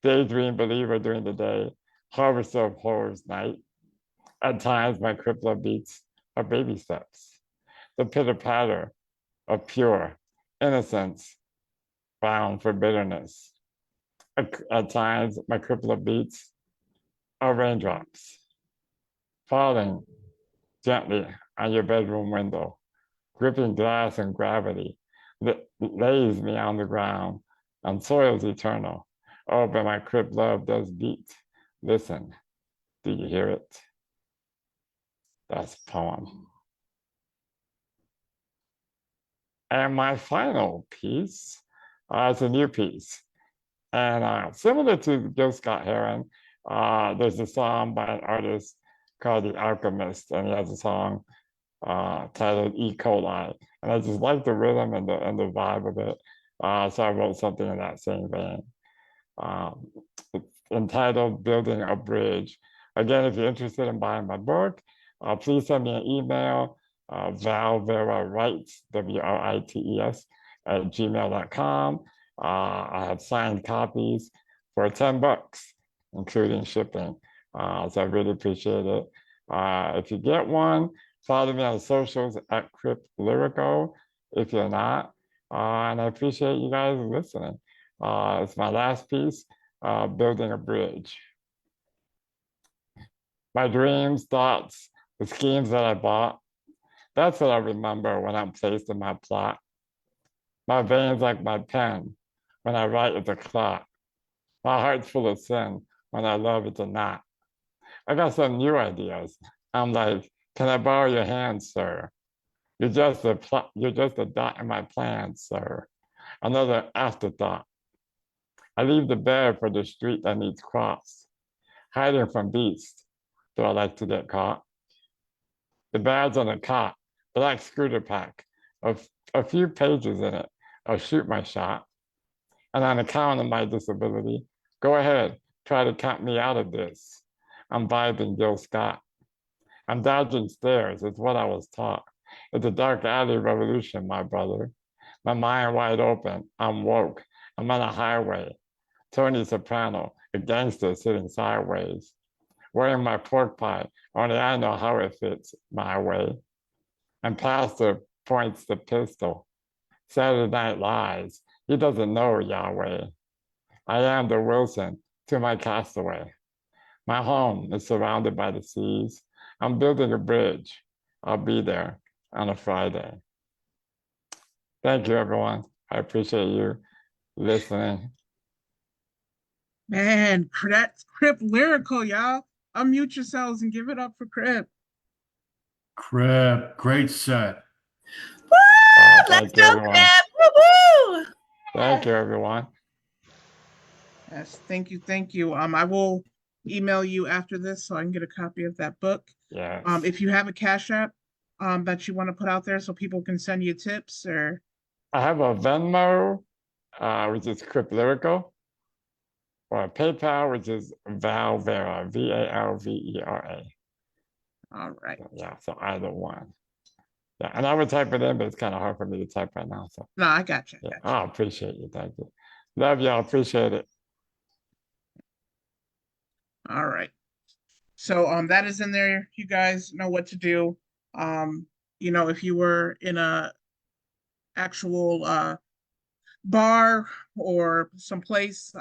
Speaker 4: daydream believer during the day, harvester of horrors night. At times, my Crip Love beats are baby steps, the pitter patter of pure innocence bound for bitterness. At times, my Crip Love beats are raindrops falling gently on your bedroom window, gripping glass and gravity that lays me on the ground and soils eternal. Oh, but my Crip Love does beat. Listen, do you hear it? That's a poem. And my final piece is a new piece. And similar to Gil Scott-Heron, there's a song by an artist called The Alchemist, and he has a song titled E. coli. And I just like the rhythm and the vibe of it. So I wrote something in that same vein. It's entitled Building a Bridge. Again, if you're interested in buying my book, please send me an email, valverawrites, WRITES, at gmail.com. I have signed copies for $10, including shipping. So I really appreciate it. If you get one, follow me on socials at Crip Lyrical if you're not. And I appreciate you guys listening. It's my last piece, Building a Bridge. My dreams, thoughts, the schemes that I bought, that's what I remember when I'm placed in my plot. My veins like my pen, when I write it's a clot. My heart's full of sin, when I love it's a knot. I got some new ideas. I'm like, can I borrow your hand, sir? You're just a dot in my plans, sir. Another afterthought. I leave the bed for the street that needs crossed, hiding from beasts. Do I like to get caught? The bad's on the cot, black scooter pack, a few pages in it. I'll shoot my shot. And on account of my disability, go ahead, try to count me out of this. I'm vibing Gil Scott. I'm dodging stairs, it's what I was taught. It's a dark alley revolution, my brother. My mind wide open, I'm woke. I'm on a highway. Tony Soprano, a gangster sitting sideways. Wearing my pork pie, only I know how it fits my way. And Pastor points the pistol. Saturday Night Lies, he doesn't know Yahweh. I am the Wilson to my castaway. My home is surrounded by the seas. I'm building a bridge. I'll be there on a Friday. Thank you, everyone. I appreciate you listening.
Speaker 3: Man, that's Crip Lyrical, y'all. Unmute yourselves and give it up for Crip.
Speaker 7: Crip, great set.
Speaker 5: Woo! Let's
Speaker 4: Thank you,
Speaker 5: go,
Speaker 4: everyone.
Speaker 5: Crip! Woo-hoo!
Speaker 4: Thank you, everyone.
Speaker 3: Yes, thank you, thank you. I will email you after this so I can get a copy of that book.
Speaker 4: Yes.
Speaker 3: If you have a Cash App that you want to put out there so people can send you tips, or
Speaker 4: I have a Venmo, which is Crip Lyrical, or a PayPal, which is Valvera, Valvera.
Speaker 3: all right.
Speaker 4: Yeah, so either one. Yeah, and I would type it in, but it's kind of hard for me to type right now. So
Speaker 3: No, I got you.
Speaker 4: yeah, I appreciate you. Thank you. Love y'all. Appreciate it.
Speaker 3: All right. So that is in there. You guys know what to do. If you were in a actual bar or someplace,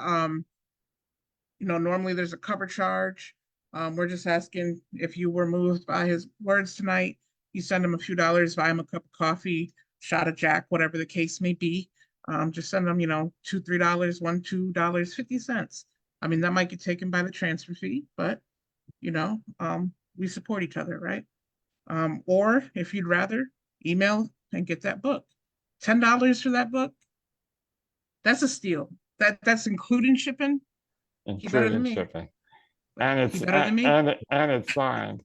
Speaker 3: normally there's a cover charge. We're just asking if you were moved by his words tonight, you send him a few dollars, buy him a cup of coffee, shot of Jack, whatever the case may be. Just send them, $2, $3, $1, $2, 50 cents. I mean, that might get taken by the transfer fee, but we support each other, right? Or if you'd rather, email and get that book. $10 for that book. That's a steal. That's including shipping. He better than
Speaker 4: Including
Speaker 3: me.
Speaker 4: shipping. And it's
Speaker 3: He better than me.
Speaker 4: and it's signed.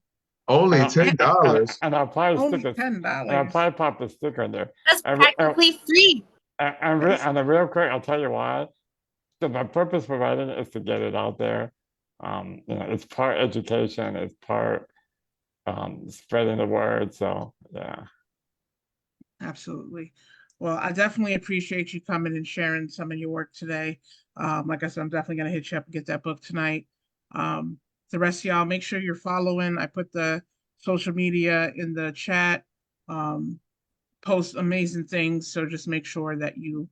Speaker 1: Only
Speaker 4: And
Speaker 1: $10.
Speaker 4: And I'll probably
Speaker 3: Only
Speaker 4: stick
Speaker 3: $10.
Speaker 4: and I'll probably pop a sticker in there.
Speaker 5: That's
Speaker 4: And,
Speaker 5: practically free.
Speaker 4: and real quick, I'll tell you why. So my purpose for writing is to get it out there. It's part education, it's part spreading the word. So yeah.
Speaker 3: Absolutely. Well, I definitely appreciate you coming and sharing some of your work today. Like I said, I'm definitely gonna hit you up and get that book tonight. The rest of y'all, make sure you're following. I put the social media in the chat. Post amazing things, so just make sure that you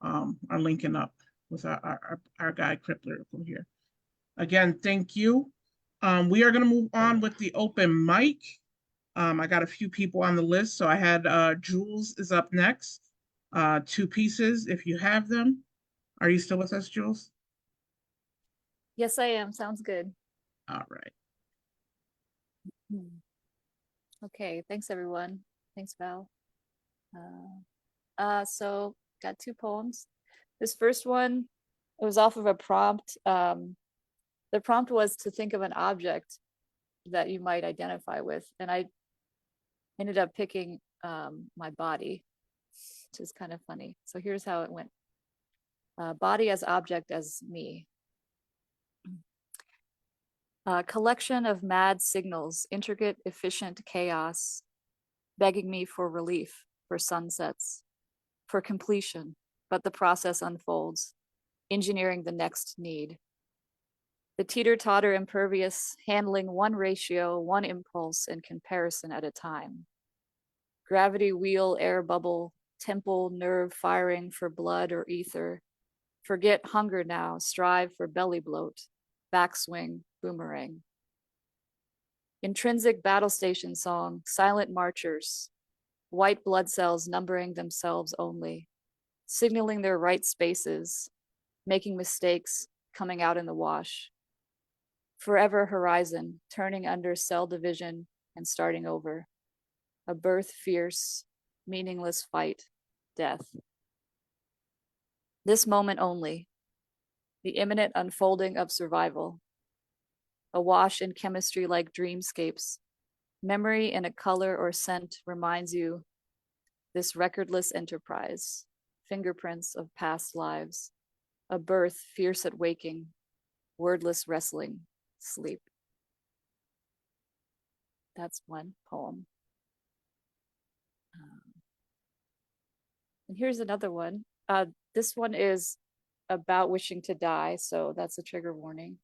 Speaker 3: are linking up with our guy Crip Lyrical here. Again, thank you. We are gonna move on with the open mic. I got a few people on the list. So I had Jules is up next. 2 pieces if you have them. Are you still with us, Jules?
Speaker 8: Yes, I am. Sounds good.
Speaker 3: All right.
Speaker 8: Okay, thanks everyone. Thanks, Val. So got 2 poems. This first one, it was off of a prompt. The prompt was to think of an object that you might identify with. And I ended up picking my body, which is kind of funny. So here's how it went. Body as object as me. A collection of mad signals, intricate, efficient chaos, begging me for relief, for sunsets, for completion, but the process unfolds, engineering the next need. The teeter-totter impervious, handling one ratio, one impulse and comparison at a time. Gravity wheel, air bubble, temple, nerve firing for blood or ether. Forget hunger now, strive for belly bloat, backswing, boomerang. Intrinsic battle station song, silent marchers, white blood cells numbering themselves only, signaling their right spaces, making mistakes, coming out in the wash. Forever horizon, turning under cell division and starting over. A birth fierce, meaningless fight, death. This moment only, the imminent unfolding of survival. Awash in chemistry like dreamscapes. Memory in a color or scent reminds you this recordless enterprise, fingerprints of past lives, a birth fierce at waking, wordless wrestling, sleep. That's one poem. And here's another one. This one is about wishing to die, so that's a trigger warning.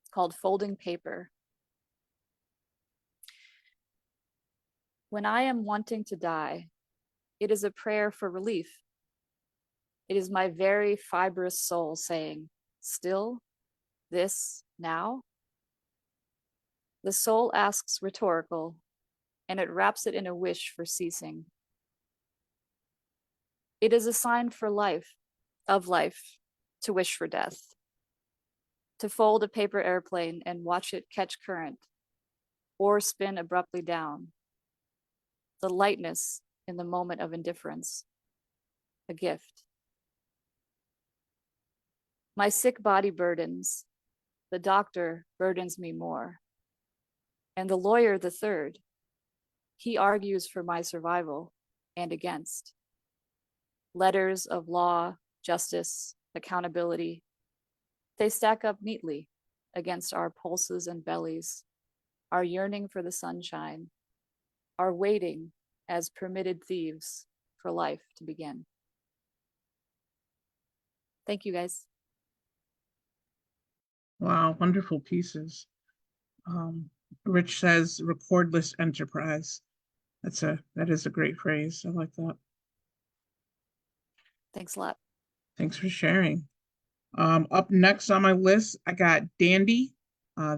Speaker 8: It's called Folding Paper. When I am wanting to die, it is a prayer for relief. It is my very fibrous soul saying, still, this, now? The soul asks rhetorical, and it wraps it in a wish for ceasing. It is a sign for life, of life, to wish for death. To fold a paper airplane and watch it catch current, or spin abruptly down. The lightness in the moment of indifference, a gift. My sick body burdens, the doctor burdens me more. And the lawyer the third, he argues for my survival and against. Letters of law, justice, accountability, they stack up neatly against our pulses and bellies, our yearning for the sunshine, our waiting as permitted thieves for life to begin. Thank you, guys.
Speaker 3: Wow, wonderful pieces. Rich says recordless enterprise. That is a great phrase. I like that.
Speaker 8: Thanks a lot.
Speaker 3: Thanks for sharing. Up next on my list, I got Dandy.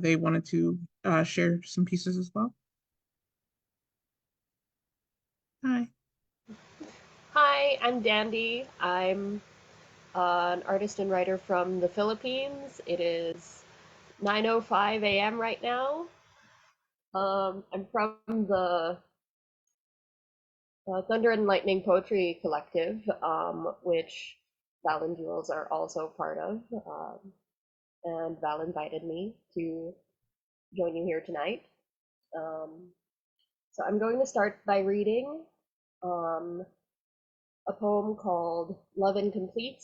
Speaker 3: They wanted to share some pieces as well. Hi.
Speaker 7: Hi, I'm Dandy. I'm an artist and writer from the Philippines. It is 9:05 a.m. right now. I'm from the Thunder and Lightning Poetry Collective, which Val and Jules are also part of. And Val invited me to join you here tonight. So I'm going to start by reading a poem called Love Incomplete,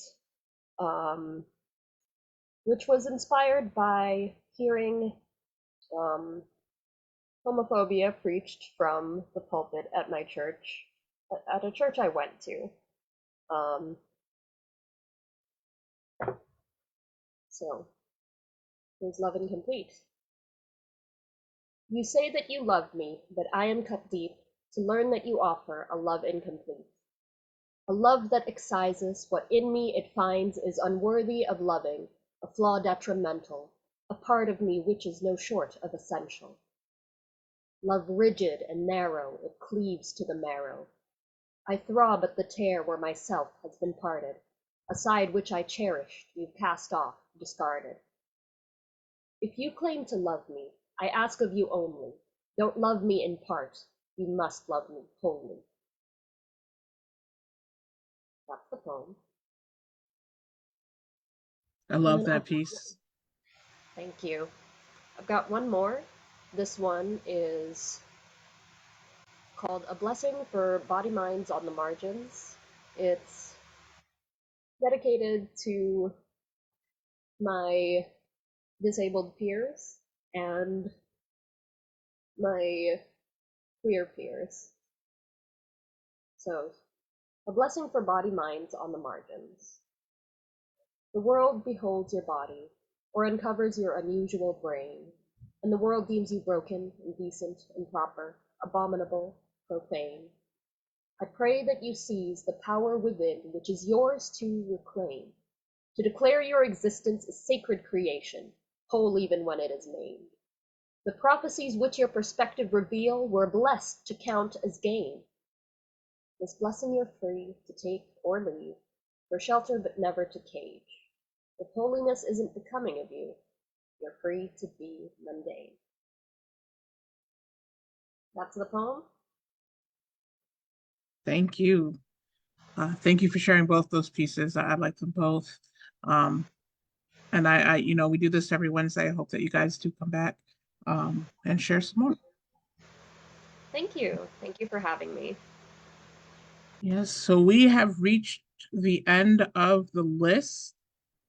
Speaker 7: which was inspired by hearing homophobia preached from the pulpit at my church, at a church I went to. So here's Love Incomplete. You say that you love me, but I am cut deep to learn that you offer a love incomplete. A love that excises what in me it finds is unworthy of loving, a flaw detrimental, a part of me which is no short of essential. Love rigid and narrow, it cleaves to the marrow. I throb at the tear where myself has been parted, a side which I cherished, you've cast off, discarded. If you claim to love me, I ask of you only, don't love me in part, you must love me wholly. That's the poem.
Speaker 3: I love that piece.
Speaker 7: Thank you. I've got one more. This one is called A Blessing for Body Minds on the Margins. It's dedicated to my disabled peers and my queer peers. So, a blessing for body minds on the margins. The world beholds your body, or uncovers your unusual brain, and the world deems you broken, indecent, improper, abominable, profane. I pray that you seize the power within which is yours to reclaim, to declare your existence a sacred creation, whole even when it is maimed. The prophecies which your perspective reveal were blessed to count as gain. This blessing you're free to take or leave, for shelter but never to cage. If holiness isn't becoming of you, you're free to be mundane. That's the poem.
Speaker 3: Thank you. Thank you for sharing both those pieces. I like them both. And I, we do this every Wednesday. I hope that you guys do come back and share some more.
Speaker 7: Thank you. Thank you for having me.
Speaker 3: Yes, so we have reached the end of the list.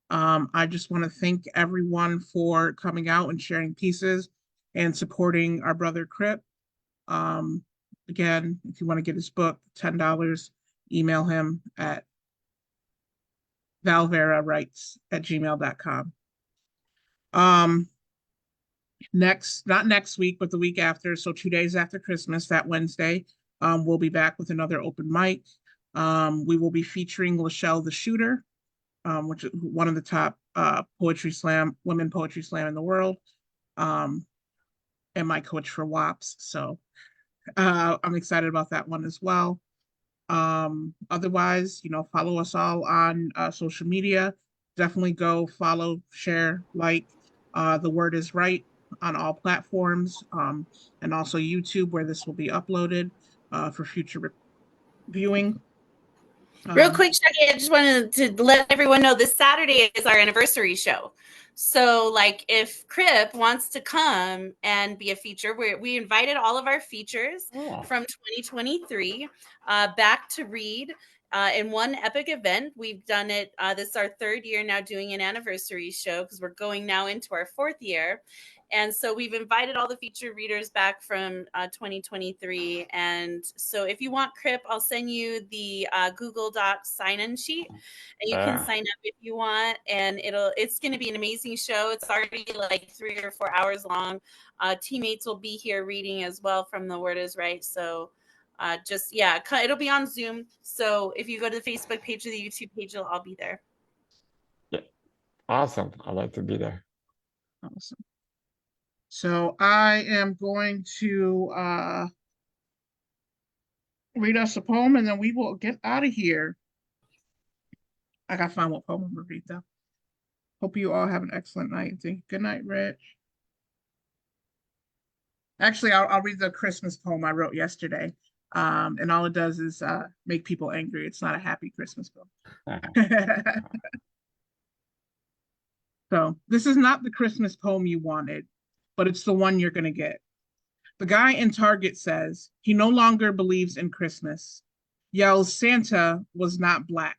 Speaker 3: I just want to thank everyone for coming out and sharing pieces and supporting our brother Crip. Again, if you want to get his book, $10, email him at valverawrites@gmail.com. Not next week, but the week after, so 2 days after Christmas, that Wednesday, we'll be back with another open mic. We will be featuring Lachelle the Shooter, which is one of the top women poetry slam in the world, and my coach for WAPs. So I'm excited about that one as well. Otherwise, follow us all on social media. Definitely go follow, share, like. The Word is Right on all platforms, and also YouTube, where this will be uploaded for future viewing.
Speaker 5: Real quick, Shockie, I just wanted to let everyone know this Saturday is our anniversary show. So, like, if Crip wants to come and be a feature, we invited all of our features from 2023 back to read in one epic event. We've done it. This is our third year now doing an anniversary show because we're going now into our fourth year. And so we've invited all the featured readers back from 2023. And so if you want Crip, I'll send you the Google Docs sign-in sheet, and you can sign up if you want. And it's going to be an amazing show. It's already like 3 or 4 hours long. Teammates will be here reading as well from The Word is Right. So it'll be on Zoom. So if you go to the Facebook page or the YouTube page, I'll be there.
Speaker 4: Yeah. Awesome. I'd like to be there.
Speaker 3: Awesome. So I am going to read us a poem, and then we will get out of here. I gotta find what poem I'm gonna read though. Hope you all have an excellent night. Good night, Rich. Actually, I'll read the Christmas poem I wrote yesterday. And all it does is make people angry. It's not a happy Christmas poem. So this is not the Christmas poem you wanted, but it's the one you're gonna get. The guy in Target says he no longer believes in Christmas. Yells Santa was not black.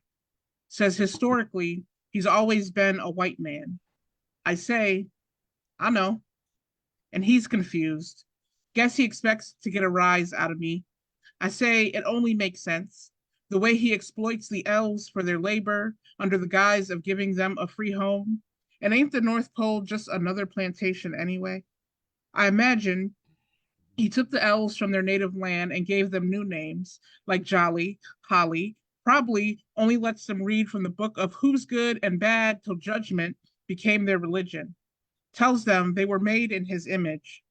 Speaker 3: Says historically he's always been a white man. I say, I know. And he's confused. Guess he expects to get a rise out of me. I say it only makes sense. The way he exploits the elves for their labor under the guise of giving them a free home. And ain't the North Pole just another plantation anyway? I imagine he took the elves from their native land and gave them new names like Jolly, Holly, probably only lets them read from the book of who's good and bad till judgment became their religion. Tells them they were made in his image.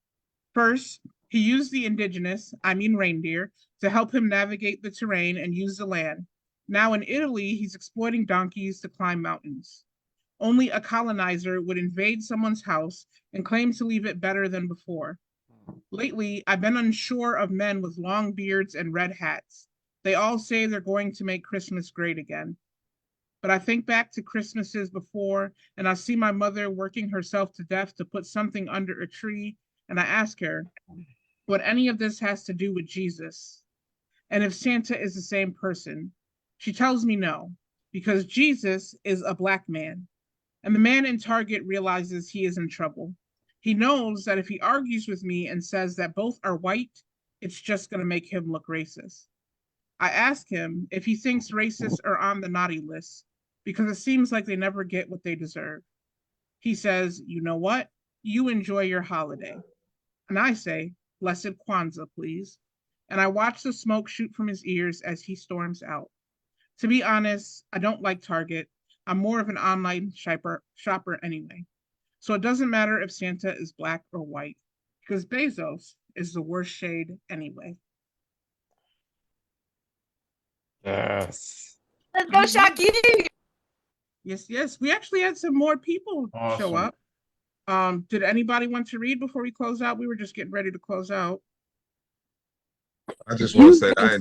Speaker 3: First, he used the indigenous, reindeer, to help him navigate the terrain and use the land. Now in Italy, he's exploiting donkeys to climb mountains. Only a colonizer would invade someone's house and claim to leave it better than before. Lately, I've been unsure of men with long beards and red hats. They all say they're going to make Christmas great again. But I think back to Christmases before, and I see my mother working herself to death to put something under a tree, and I ask her what any of this has to do with Jesus, and if Santa is the same person. She tells me no, because Jesus is a Black man, and the man in Target realizes he is in trouble. He knows that if he argues with me and says that both are white, it's just going to make him look racist. I ask him if he thinks racists are on the naughty list because it seems like they never get what they deserve. He says, "You know what? You enjoy your holiday." And I say, "Blessed Kwanzaa, please." And I watch the smoke shoot from his ears as he storms out. To be honest, I don't like Target. I'm more of an online shopper anyway. So it doesn't matter if Santa is Black or white, because Bezos is the worst shade anyway.
Speaker 4: Yes.
Speaker 5: Let's go, Shockie.
Speaker 3: Yes, yes. We actually had some more people show
Speaker 4: Awesome.
Speaker 3: up. Did anybody want to read before we close out? We were just getting ready to close out.
Speaker 1: I just want to
Speaker 9: You
Speaker 1: say
Speaker 9: guys.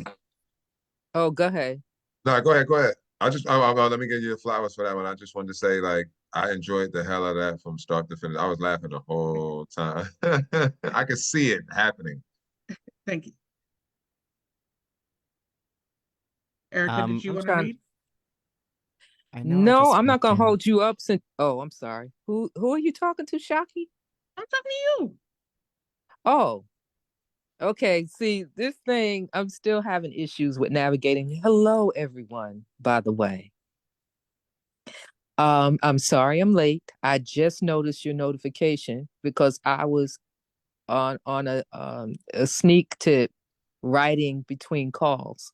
Speaker 9: Oh, go ahead.
Speaker 1: no, go ahead, go ahead. Let me give you the flowers for that one. I just wanted to say, like, I enjoyed the hell out of that from start to finish. I was laughing the whole time. I could see it happening.
Speaker 3: Thank you. Erica, did you
Speaker 9: I'm
Speaker 3: want to
Speaker 9: trying.
Speaker 3: read?
Speaker 9: No, I'm not gonna hold you up since. Oh, I'm sorry. Who are you talking to, Shockie?
Speaker 3: I'm talking to you.
Speaker 9: Oh, okay. See, this thing, I'm still having issues with navigating. Hello, everyone, by the way. I'm sorry I'm late. I just noticed your notification because I was on a sneak tip writing between calls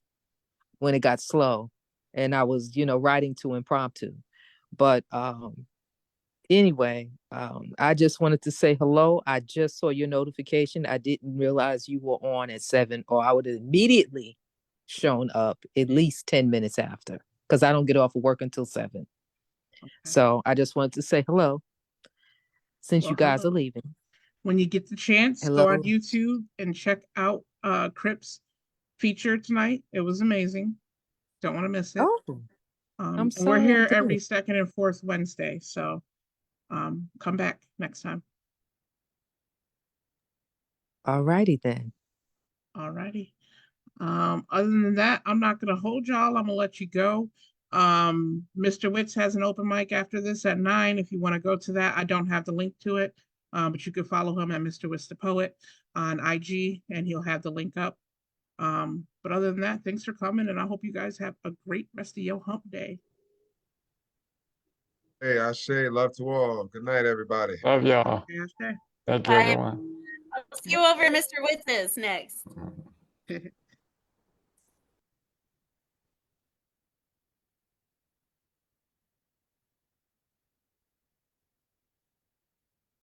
Speaker 9: when it got slow. And I was, writing to impromptu. But anyway, I just wanted to say hello. I just saw your notification. I didn't realize you were on at 7, or I would have immediately shown up at least 10 minutes after, because I don't get off of work until 7.
Speaker 3: Okay.
Speaker 9: So I just wanted to say hello since
Speaker 3: Well,
Speaker 9: you guys
Speaker 3: hello.
Speaker 9: are leaving.
Speaker 3: When you get the chance,
Speaker 9: Hello.
Speaker 3: go on YouTube and check out Crip's feature tonight. It was amazing. Don't want to miss it.
Speaker 9: Oh, I'm
Speaker 3: And we're
Speaker 9: sorry I
Speaker 3: here every
Speaker 9: didn't.
Speaker 3: second and fourth Wednesday. So come back next time.
Speaker 9: All righty then.
Speaker 3: All righty. Other than that, I'm not gonna hold y'all. I'm gonna let you go. Mr. Witz has an open mic after this at 9. If you want to go to that, I don't have the link to it. But you can follow him at Mr. Witz the Poet on IG and he'll have the link up. But other than that, thanks for coming and I hope you guys have a great rest of your hump day.
Speaker 1: Hey, Ashe, love to all. Good night, everybody.
Speaker 4: Love y'all.
Speaker 3: Yeah,
Speaker 4: Thank you,
Speaker 5: Bye.
Speaker 4: everyone.
Speaker 5: I'll see you over at Mr. Witz's next.
Speaker 3: okay.